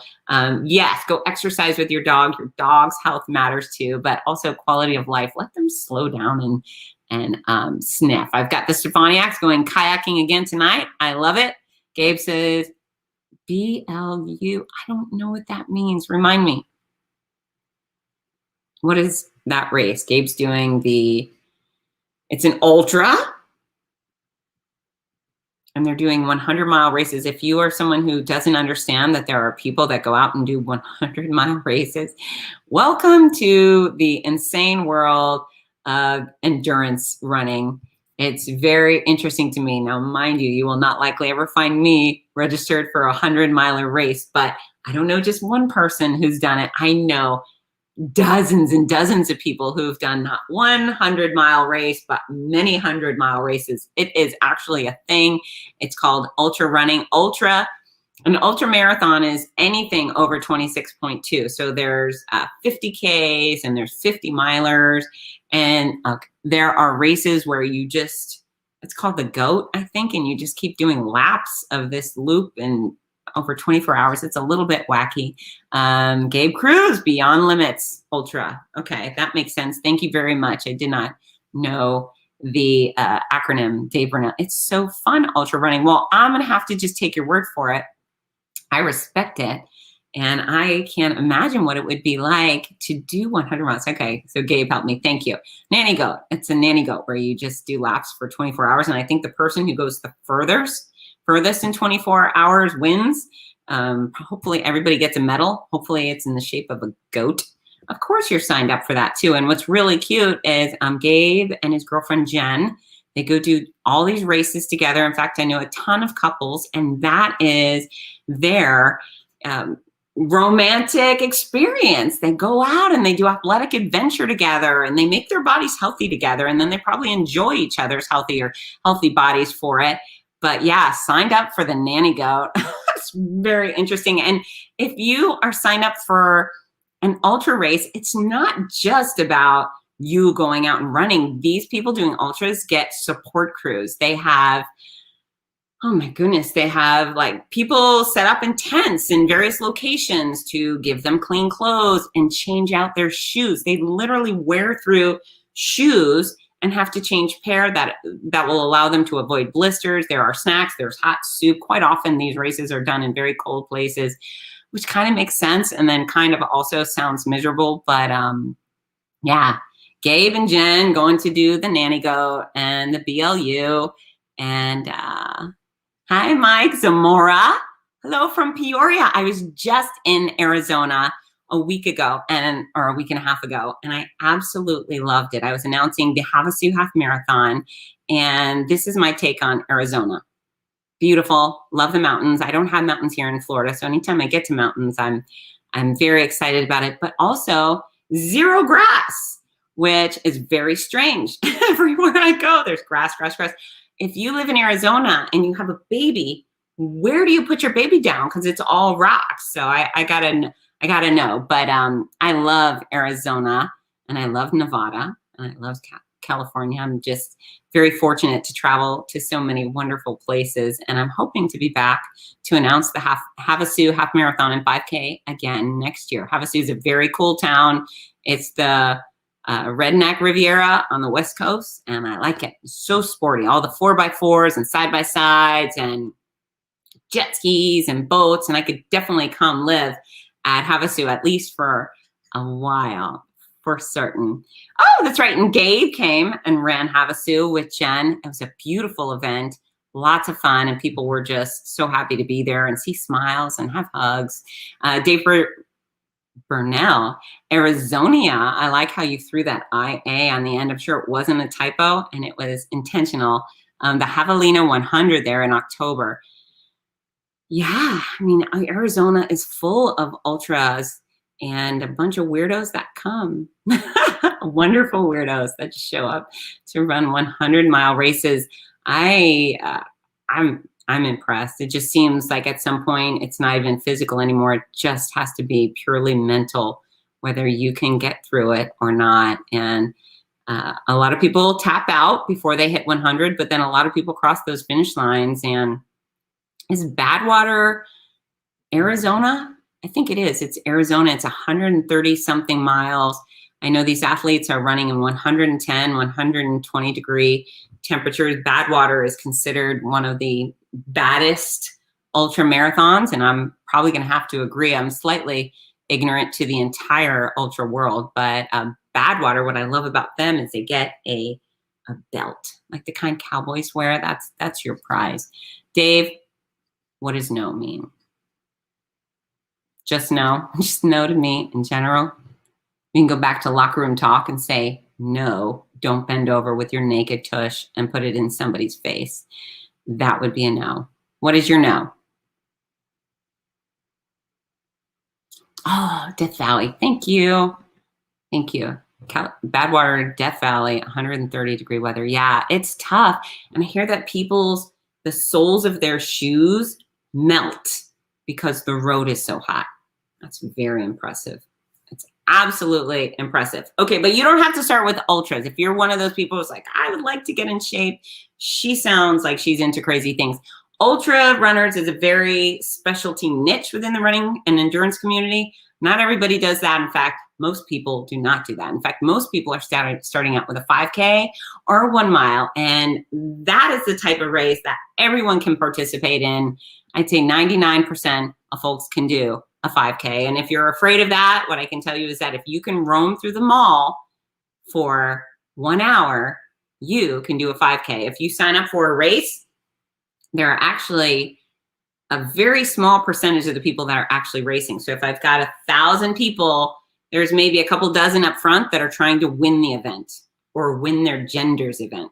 yes, go exercise with your dog. Your dog's health matters too, but also quality of life. Let them slow down and sniff. I've got the Stefaniaks going kayaking again tonight. I love it. Gabe says, BLU. I don't know what that means. Remind me. What is that race? Gabe's doing it's an ultra. And they're doing 100-mile races. If you are someone who doesn't understand that there are people that go out and do 100-mile races, welcome to the insane world of endurance running. It's very interesting to me. Now, mind you, you will not likely ever find me registered for a 100-miler race, but I don't know just one person who's done it. I know dozens and dozens of people who've done not one 100-mile race, but many 100-mile races. It is actually a thing. It's called ultra running. An ultra marathon is anything over 26.2. So there's 50Ks and there's 50 milers. And there are races where it's called the GOAT, I think, and you just keep doing laps of this loop and over 24 hours. It's a little bit wacky. Gabe Cruz, Beyond Limits Ultra. Okay, that makes sense. Thank you very much. I did not know the acronym, Dave Burnett. It's so fun, ultra running. Well, I'm going to have to just take your word for it. I respect it. And I can't imagine what it would be like to do 100 miles. Okay, so Gabe helped me. Thank you. Nanny goat. It's a nanny goat where you just do laps for 24 hours. And I think the person who goes the furthest in 24 hours wins. Hopefully everybody gets a medal. Hopefully it's in the shape of a goat. Of course you're signed up for that too. And what's really cute is Gabe and his girlfriend Jen, they go do all these races together. In fact, I know a ton of couples, and that is their romantic experience. They go out and they do athletic adventure together and they make their bodies healthy together. And then they probably enjoy each other's healthy bodies for it. But yeah, signed up for the nanny goat. It's very interesting. And if you are signed up for an ultra race, it's not just about you going out and running. These people doing ultras get support crews. They have, oh my goodness, they have like people set up in tents in various locations to give them clean clothes and change out their shoes. They literally wear through shoes and have to change pair that will allow them to avoid blisters. There are snacks, there's hot soup. Quite often these races are done in very cold places, which kind of makes sense and then kind of also sounds miserable. But yeah, Gabe and Jen going to do the nanny goat and the BLU. And Hi, Mike Zamora. Hello from Peoria. I was just in Arizona a week ago or a week and a half ago, and I absolutely loved it. I was announcing the Havasu Half Marathon, and this is my take on Arizona. Beautiful, love the mountains. I don't have mountains here in Florida, so anytime I get to mountains, I'm very excited about it, but also zero grass, which is very strange. Everywhere I go, there's grass, grass, grass. If you live in Arizona and you have a baby, where do you put your baby down? Because it's all rocks. So I gotta know. But I love Arizona and I love Nevada and I love California. I'm just very fortunate to travel to so many wonderful places, and I'm hoping to be back to announce the Havasu Half Marathon and 5K again next year. Havasu is a very cool town. It's the Redneck Riviera on the West Coast, and I like it. It's so sporty. All the 4x4s and side-by-sides and jet skis and boats, and I could definitely come live at Havasu at least for a while, for certain. Oh, that's right. And Gabe came and ran Havasu with Jen. It was a beautiful event, lots of fun, and people were just so happy to be there and see smiles and have hugs. Dave Burnell, Arizonia. I like how you threw that IA on the end. I'm sure it wasn't a typo and it was intentional. The Javelina 100 there in October. Yeah, I mean, Arizona is full of ultras and a bunch of weirdos that come. Wonderful weirdos that just show up to run 100-mile races. I'm impressed. It just seems like at some point it's not even physical anymore. It just has to be purely mental, whether you can get through it or not. And a lot of people tap out before they hit 100, but then a lot of people cross those finish lines. And is Badwater Arizona? I think it is. It's Arizona. It's 130 something miles. I know these athletes are running in 110, 120 degree temperatures. Badwater is considered one of the baddest ultra marathons, and I'm probably going to have to agree. I'm slightly ignorant to the entire ultra world, but Badwater, what I love about them is they get a belt, like the kind cowboys wear. That's your prize. Dave, what does no mean? Just no. Just no to me in general. You can go back to locker room talk and say, no, don't bend over with your naked tush and put it in somebody's face. That would be a no. What is your no? Oh, Death Valley. Thank you. Thank you. Badwater, Death Valley, 130 degree weather. Yeah, it's tough. And I hear that the soles of their shoes melt because the road is so hot. That's very impressive. It's absolutely impressive. Okay, but you don't have to start with ultras. If you're one of those people who's like, I would like to get in shape, she sounds like she's into crazy things. Ultra runners is a very specialty niche within the running and endurance community. Not everybody does that. In fact, most people do not do that. In fact, most people are starting out with a 5K or a 1 mile. And that is the type of race that everyone can participate in. I'd say 99% of folks can do a 5K. And if you're afraid of that, what I can tell you is that if you can roam through the mall for 1 hour, you can do a 5K. If you sign up for a race, there are actually a very small percentage of the people that are actually racing. So if I've got 1,000 people, there's maybe a couple dozen up front that are trying to win the event or win their gender's event.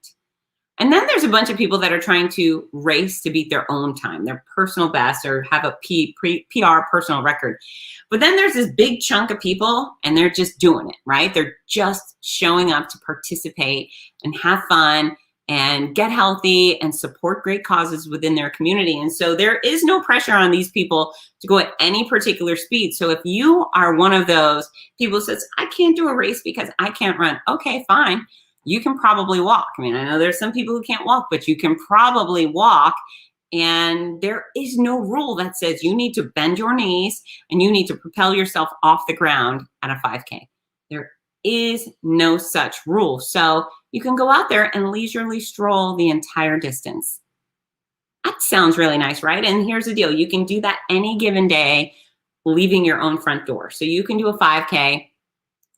And then there's a bunch of people that are trying to race to beat their own time, their personal best, or have a PR personal record. But then there's this big chunk of people and they're just doing it, right? They're just showing up to participate and have fun and get healthy and support great causes within their community. And so there is no pressure on these people to go at any particular speed. So if you are one of those people who says, I can't do a race because I can't run, okay, fine. You can probably walk. I mean, I know there's some people who can't walk, but you can probably walk. And there is no rule that says you need to bend your knees and you need to propel yourself off the ground at a 5K. There is no such rule. So you can go out there and leisurely stroll the entire distance. That sounds really nice, right? And here's the deal. You can do that any given day, leaving your own front door. So you can do a 5K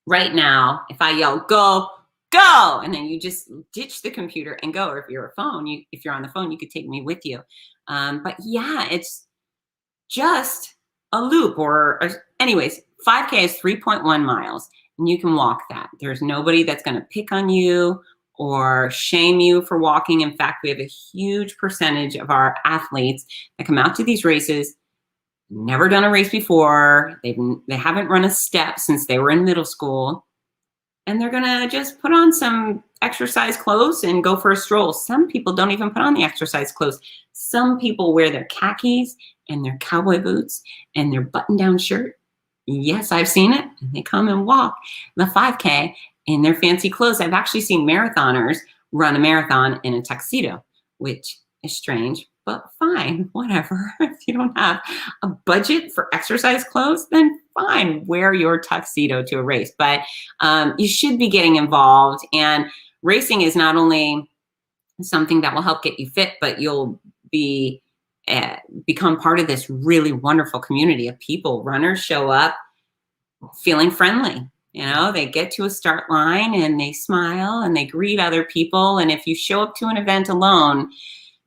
right now. If I yell, go, go, and then you just ditch the computer and go. Or if you're on the phone, you could take me with you. But yeah, it's just a loop anyways, 5K is 3.1 miles and you can walk that. There's nobody that's going to pick on you or shame you for walking. In fact, we have a huge percentage of our athletes that come out to these races, never done a race before. They haven't run a step since they were in middle school. And they're going to just put on some exercise clothes and go for a stroll. Some people don't even put on the exercise clothes. Some people wear their khakis and their cowboy boots and their button-down shirt. Yes, I've seen it. And they come and walk the 5K in their fancy clothes. I've actually seen marathoners run a marathon in a tuxedo, which is strange, but fine, whatever. If you don't have a budget for exercise clothes, then fine, wear your tuxedo to a race. But you should be getting involved. And racing is not only something that will help get you fit, but you'll become part of this really wonderful community of people. Runners show up feeling friendly. You know, they get to a start line and they smile and they greet other people. And if you show up to an event alone,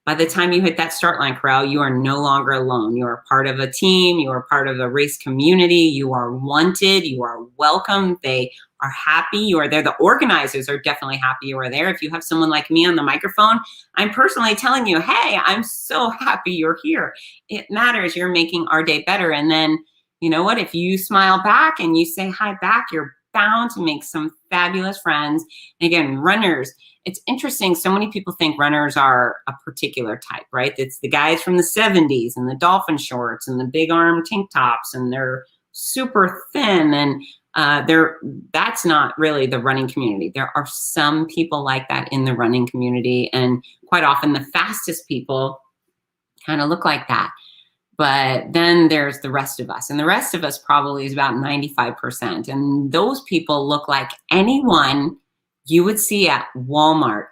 by the time you hit that start line corral, you are no longer alone. You are part of a team. You are part of a race community. You are wanted. You are welcome. They are happy you are there. The organizers are definitely happy you are there. If you have someone like me on the microphone, I'm personally telling you, hey, I'm so happy you're here. It matters. You're making our day better. And then, you know what? If you smile back and you say hi back, you're bound to make some fabulous friends. And again, runners, it's interesting. So many people think runners are a particular type, right? It's the guys from the 70s and the dolphin shorts and the big arm tank tops, and they're super thin. And that's not really the running community. There are some people like that in the running community. And quite often the fastest people kind of look like that. But then there's the rest of us. And the rest of us probably is about 95%. And those people look like anyone you would see at Walmart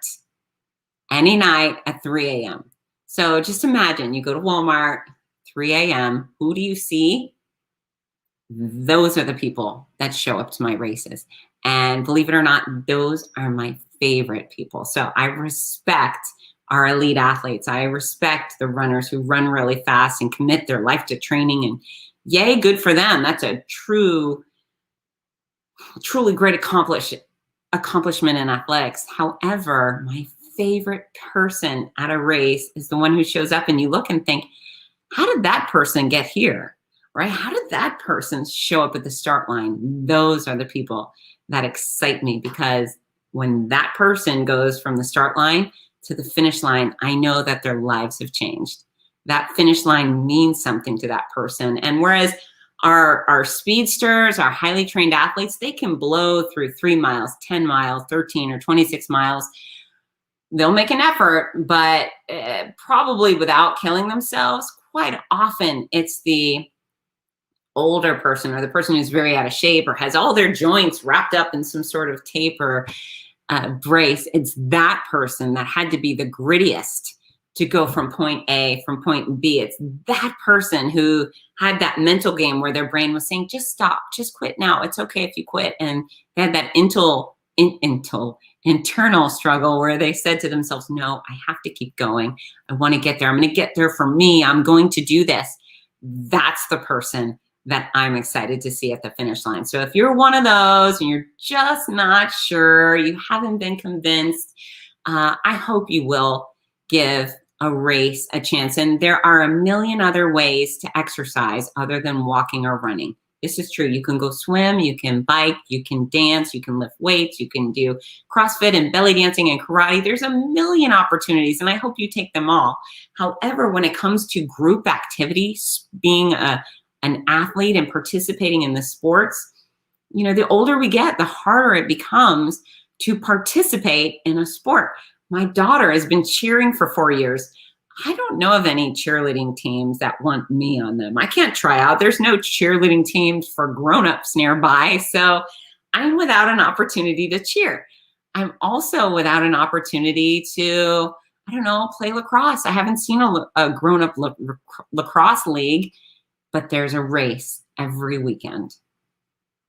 any night at 3 a.m. So just imagine you go to Walmart, 3 a.m. Who do you see? Those are the people that show up to my races. And believe it or not, those are my favorite people. So I respect our elite athletes. I respect the runners who run really fast and commit their life to training. And yay, good for them. That's a truly great accomplishment in athletics. However, my favorite person at a race is the one who shows up and you look and think, how did that person get here? Right? How did that person show up at the start line? Those are the people that excite me, because when that person goes from the start line to the finish line, I know that their lives have changed. That finish line means something to that person. And whereas our speedsters, our highly trained athletes, they can blow through 3 miles, 10 miles, 13 or 26 miles. They'll make an effort, but probably without killing themselves. Quite often it's the older person or the person who's very out of shape or has all their joints wrapped up in some sort of tape or brace. It's that person that had to be the grittiest to go from point A, from point B. It's that person who had that mental game where their brain was saying, just stop, just quit now. It's okay if you quit. And they had that internal struggle where they said to themselves, no, I have to keep going. I want to get there. I'm going to get there for me. I'm going to do this. That's the person that I'm excited to see at the finish line. So if you're one of those and you're just not sure, you haven't been convinced, I hope you will give a race a chance. And there are a million other ways to exercise other than walking or running. This is true. You can go swim, you can bike, you can dance, you can lift weights, you can do CrossFit and belly dancing and karate. There's a million opportunities, and I hope you take them all. However, when it comes to group activities, being an athlete and participating in the sports, you know, the older we get, the harder it becomes to participate in a sport. My daughter has been cheering for 4 years. I don't know of any cheerleading teams that want me on them. I can't try out. There's no cheerleading teams for grown-ups nearby. So I'm without an opportunity to cheer. I'm also without an opportunity to, I don't know, play lacrosse. I haven't seen a grown-up lacrosse league, but there's a race every weekend.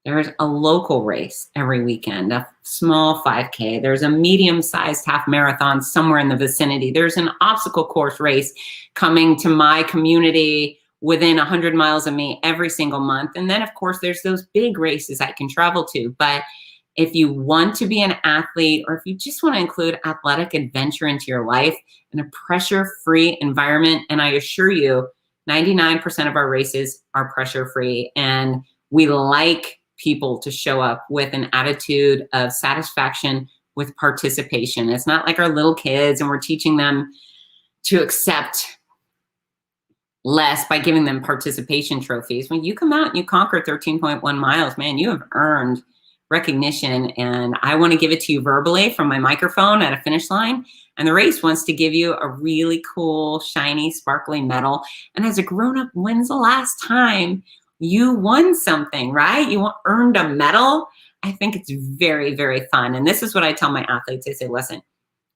There's a local race every weekend, a small 5K. There's a medium-sized half marathon somewhere in the vicinity. There's an obstacle course race coming to my community within 100 miles of me every single month. And then, of course, there's those big races I can travel to. But if you want to be an athlete, or if you just want to include athletic adventure into your life in a pressure-free environment, and I assure you, 99% of our races are pressure-free, and we like people to show up with an attitude of satisfaction with participation. It's not like our little kids and we're teaching them to accept less by giving them participation trophies. When you come out and you conquer 13.1 miles, man, you have earned recognition, and I want to give it to you verbally from my microphone at a finish line. And the race wants to give you a really cool, shiny, sparkly medal. And as a grown-up, when's the last time you won something, right? You earned a medal. I think it's very, very fun. And this is what I tell my athletes. I say, listen,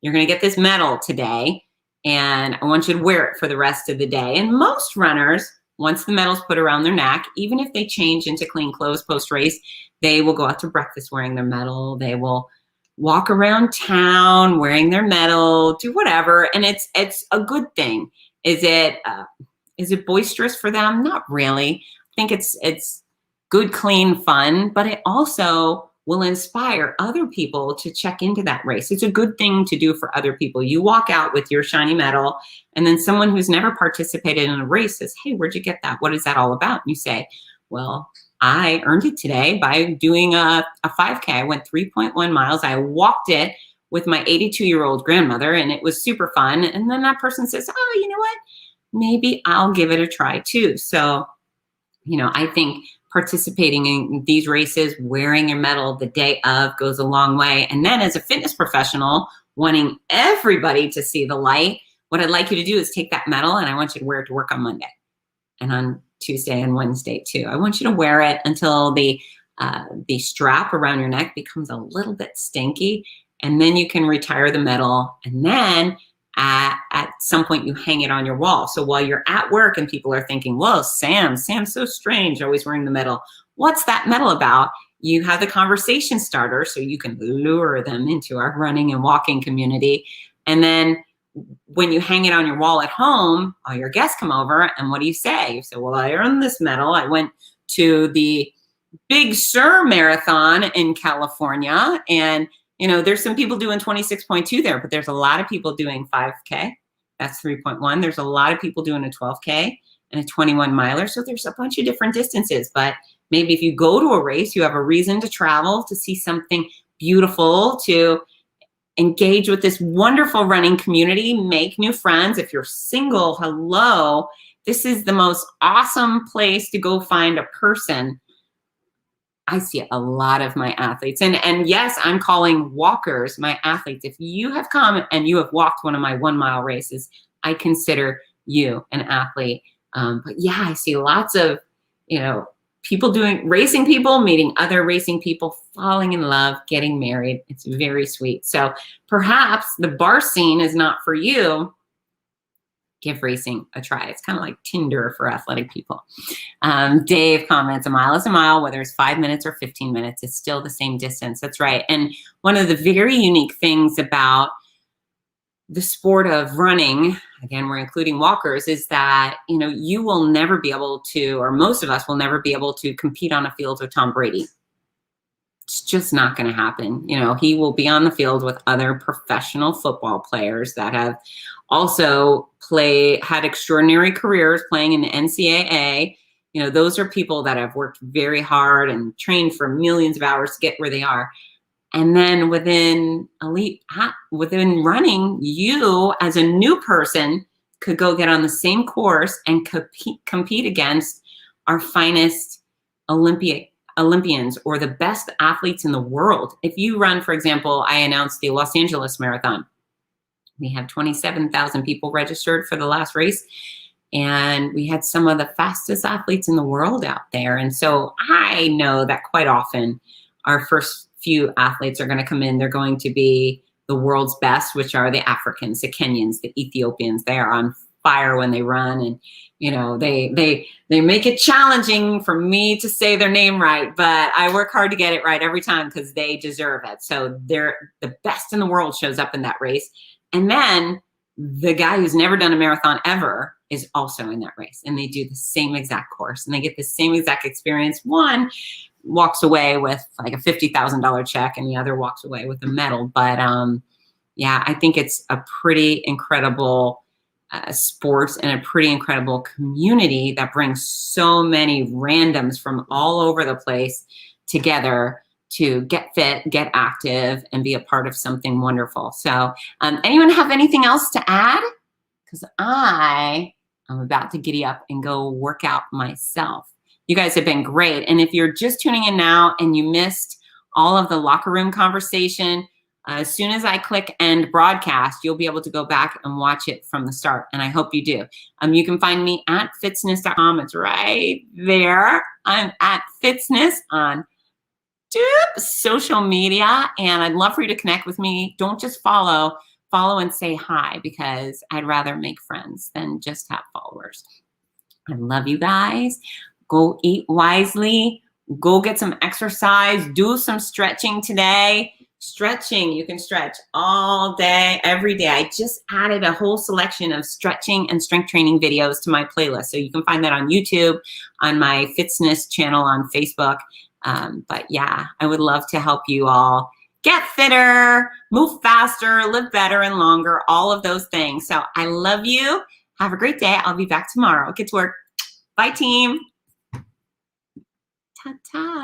you're going to get this medal today, and I want you to wear it for the rest of the day. And most runners, once the medal's put around their neck, even if they change into clean clothes post-race, they will go out to breakfast wearing their medal. They will walk around town wearing their medal, do whatever. And it's a good thing. Is it boisterous for them? Not really. I think it's good, clean fun, but it also will inspire other people to check into that race. It's a good thing to do for other people. You walk out with your shiny medal, and then someone who's never participated in a race says, hey, where'd you get that? What is that all about? And you say, well, I earned it today by doing a 5K. I went 3.1 miles. I walked it with my 82-year-old grandmother, and it was super fun. And then that person says, oh, you know what? Maybe I'll give it a try too. So, I think participating in these races, wearing your medal the day of goes a long way. And then as a fitness professional, wanting everybody to see the light, what I'd like you to do is take that medal, and I want you to wear it to work on Monday and on Tuesday and Wednesday too. I want you to wear it until the strap around your neck becomes a little bit stinky, and then you can retire the medal. And then at some point you hang it on your wall. So while you're at work and people are thinking, whoa, Sam's so strange, always wearing the medal. What's that medal about? You have the conversation starter, so you can lure them into our running and walking community. And then when you hang it on your wall at home, all your guests come over, and what do you say? You say, well, I earned this medal. I went to the Big Sur Marathon in California, and there's some people doing 26.2 there, but there's a lot of people doing 5K. That's 3.1. There's a lot of people doing a 12K and a 21 miler. So there's a bunch of different distances, but maybe if you go to a race, you have a reason to travel, to see something beautiful, to engage with this wonderful running community, make new friends. If you're single, hello, this is the most awesome place to go find a person. I see a lot of my athletes, and yes, I'm calling walkers my athletes. If you have come and you have walked one of my 1 mile races, I consider you an athlete. But yeah, I see lots of, people racing people, meeting other racing people, falling in love, getting married. It's very sweet. So perhaps the bar scene is not for you. Give racing a try. It's kind of like Tinder for athletic people. Dave comments, a mile is a mile, whether it's 5 minutes or 15 minutes, it's still the same distance. That's right. And one of the very unique things about the sport of running, again, we're including walkers, is that, you will never be able to, or most of us will never be able to compete on a field with Tom Brady. It's just not going to happen. He will be on the field with other professional football players that have also had extraordinary careers playing in the NCAA. Those are people that have worked very hard and trained for millions of hours to get where they are. And then within running, you as a new person could go get on the same course and compete against our finest Olympians or the best athletes in the world. If you run, for example, I announced the Los Angeles Marathon. We have 27,000 people registered for the last race, and we had some of the fastest athletes in the world out there. And so I know that quite often our first few athletes are going to come in. They're going to be the world's best, which are the Africans, the Kenyans, the Ethiopians. They are on fire when they run, and they make it challenging for me to say their name right, but I work hard to get it right every time because they deserve it. So they're the best in the world shows up in that race. And then the guy who's never done a marathon ever is also in that race, and they do the same exact course and they get the same exact experience. One walks away with like a $50,000 check and the other walks away with a medal. But yeah, I think it's a pretty incredible sport and a pretty incredible community that brings so many randoms from all over the place together to get fit, get active, and be a part of something wonderful. So anyone have anything else to add? Because I'm about to giddy up and go work out myself. You guys have been great. And if you're just tuning in now and you missed all of the locker room conversation, as soon as I click end broadcast, you'll be able to go back and watch it from the start. And I hope you do. You can find me at fitzness.com. It's right there. I'm at Fitzness on social media, and I'd love for you to connect with me. Don't just follow and say hi, because I'd rather make friends than just have followers. I love you guys. Go eat wisely. Go get some exercise. Do some stretching today. Stretching, you can stretch all day, every day. I just added a whole selection of stretching and strength training videos to my playlist. So you can find that on YouTube, on my Fitzness channel on Facebook. But yeah, I would love to help you all get fitter, move faster, live better and longer, all of those things. So I love you. Have a great day. I'll be back tomorrow. Get to work. Bye, team. Ta-ta.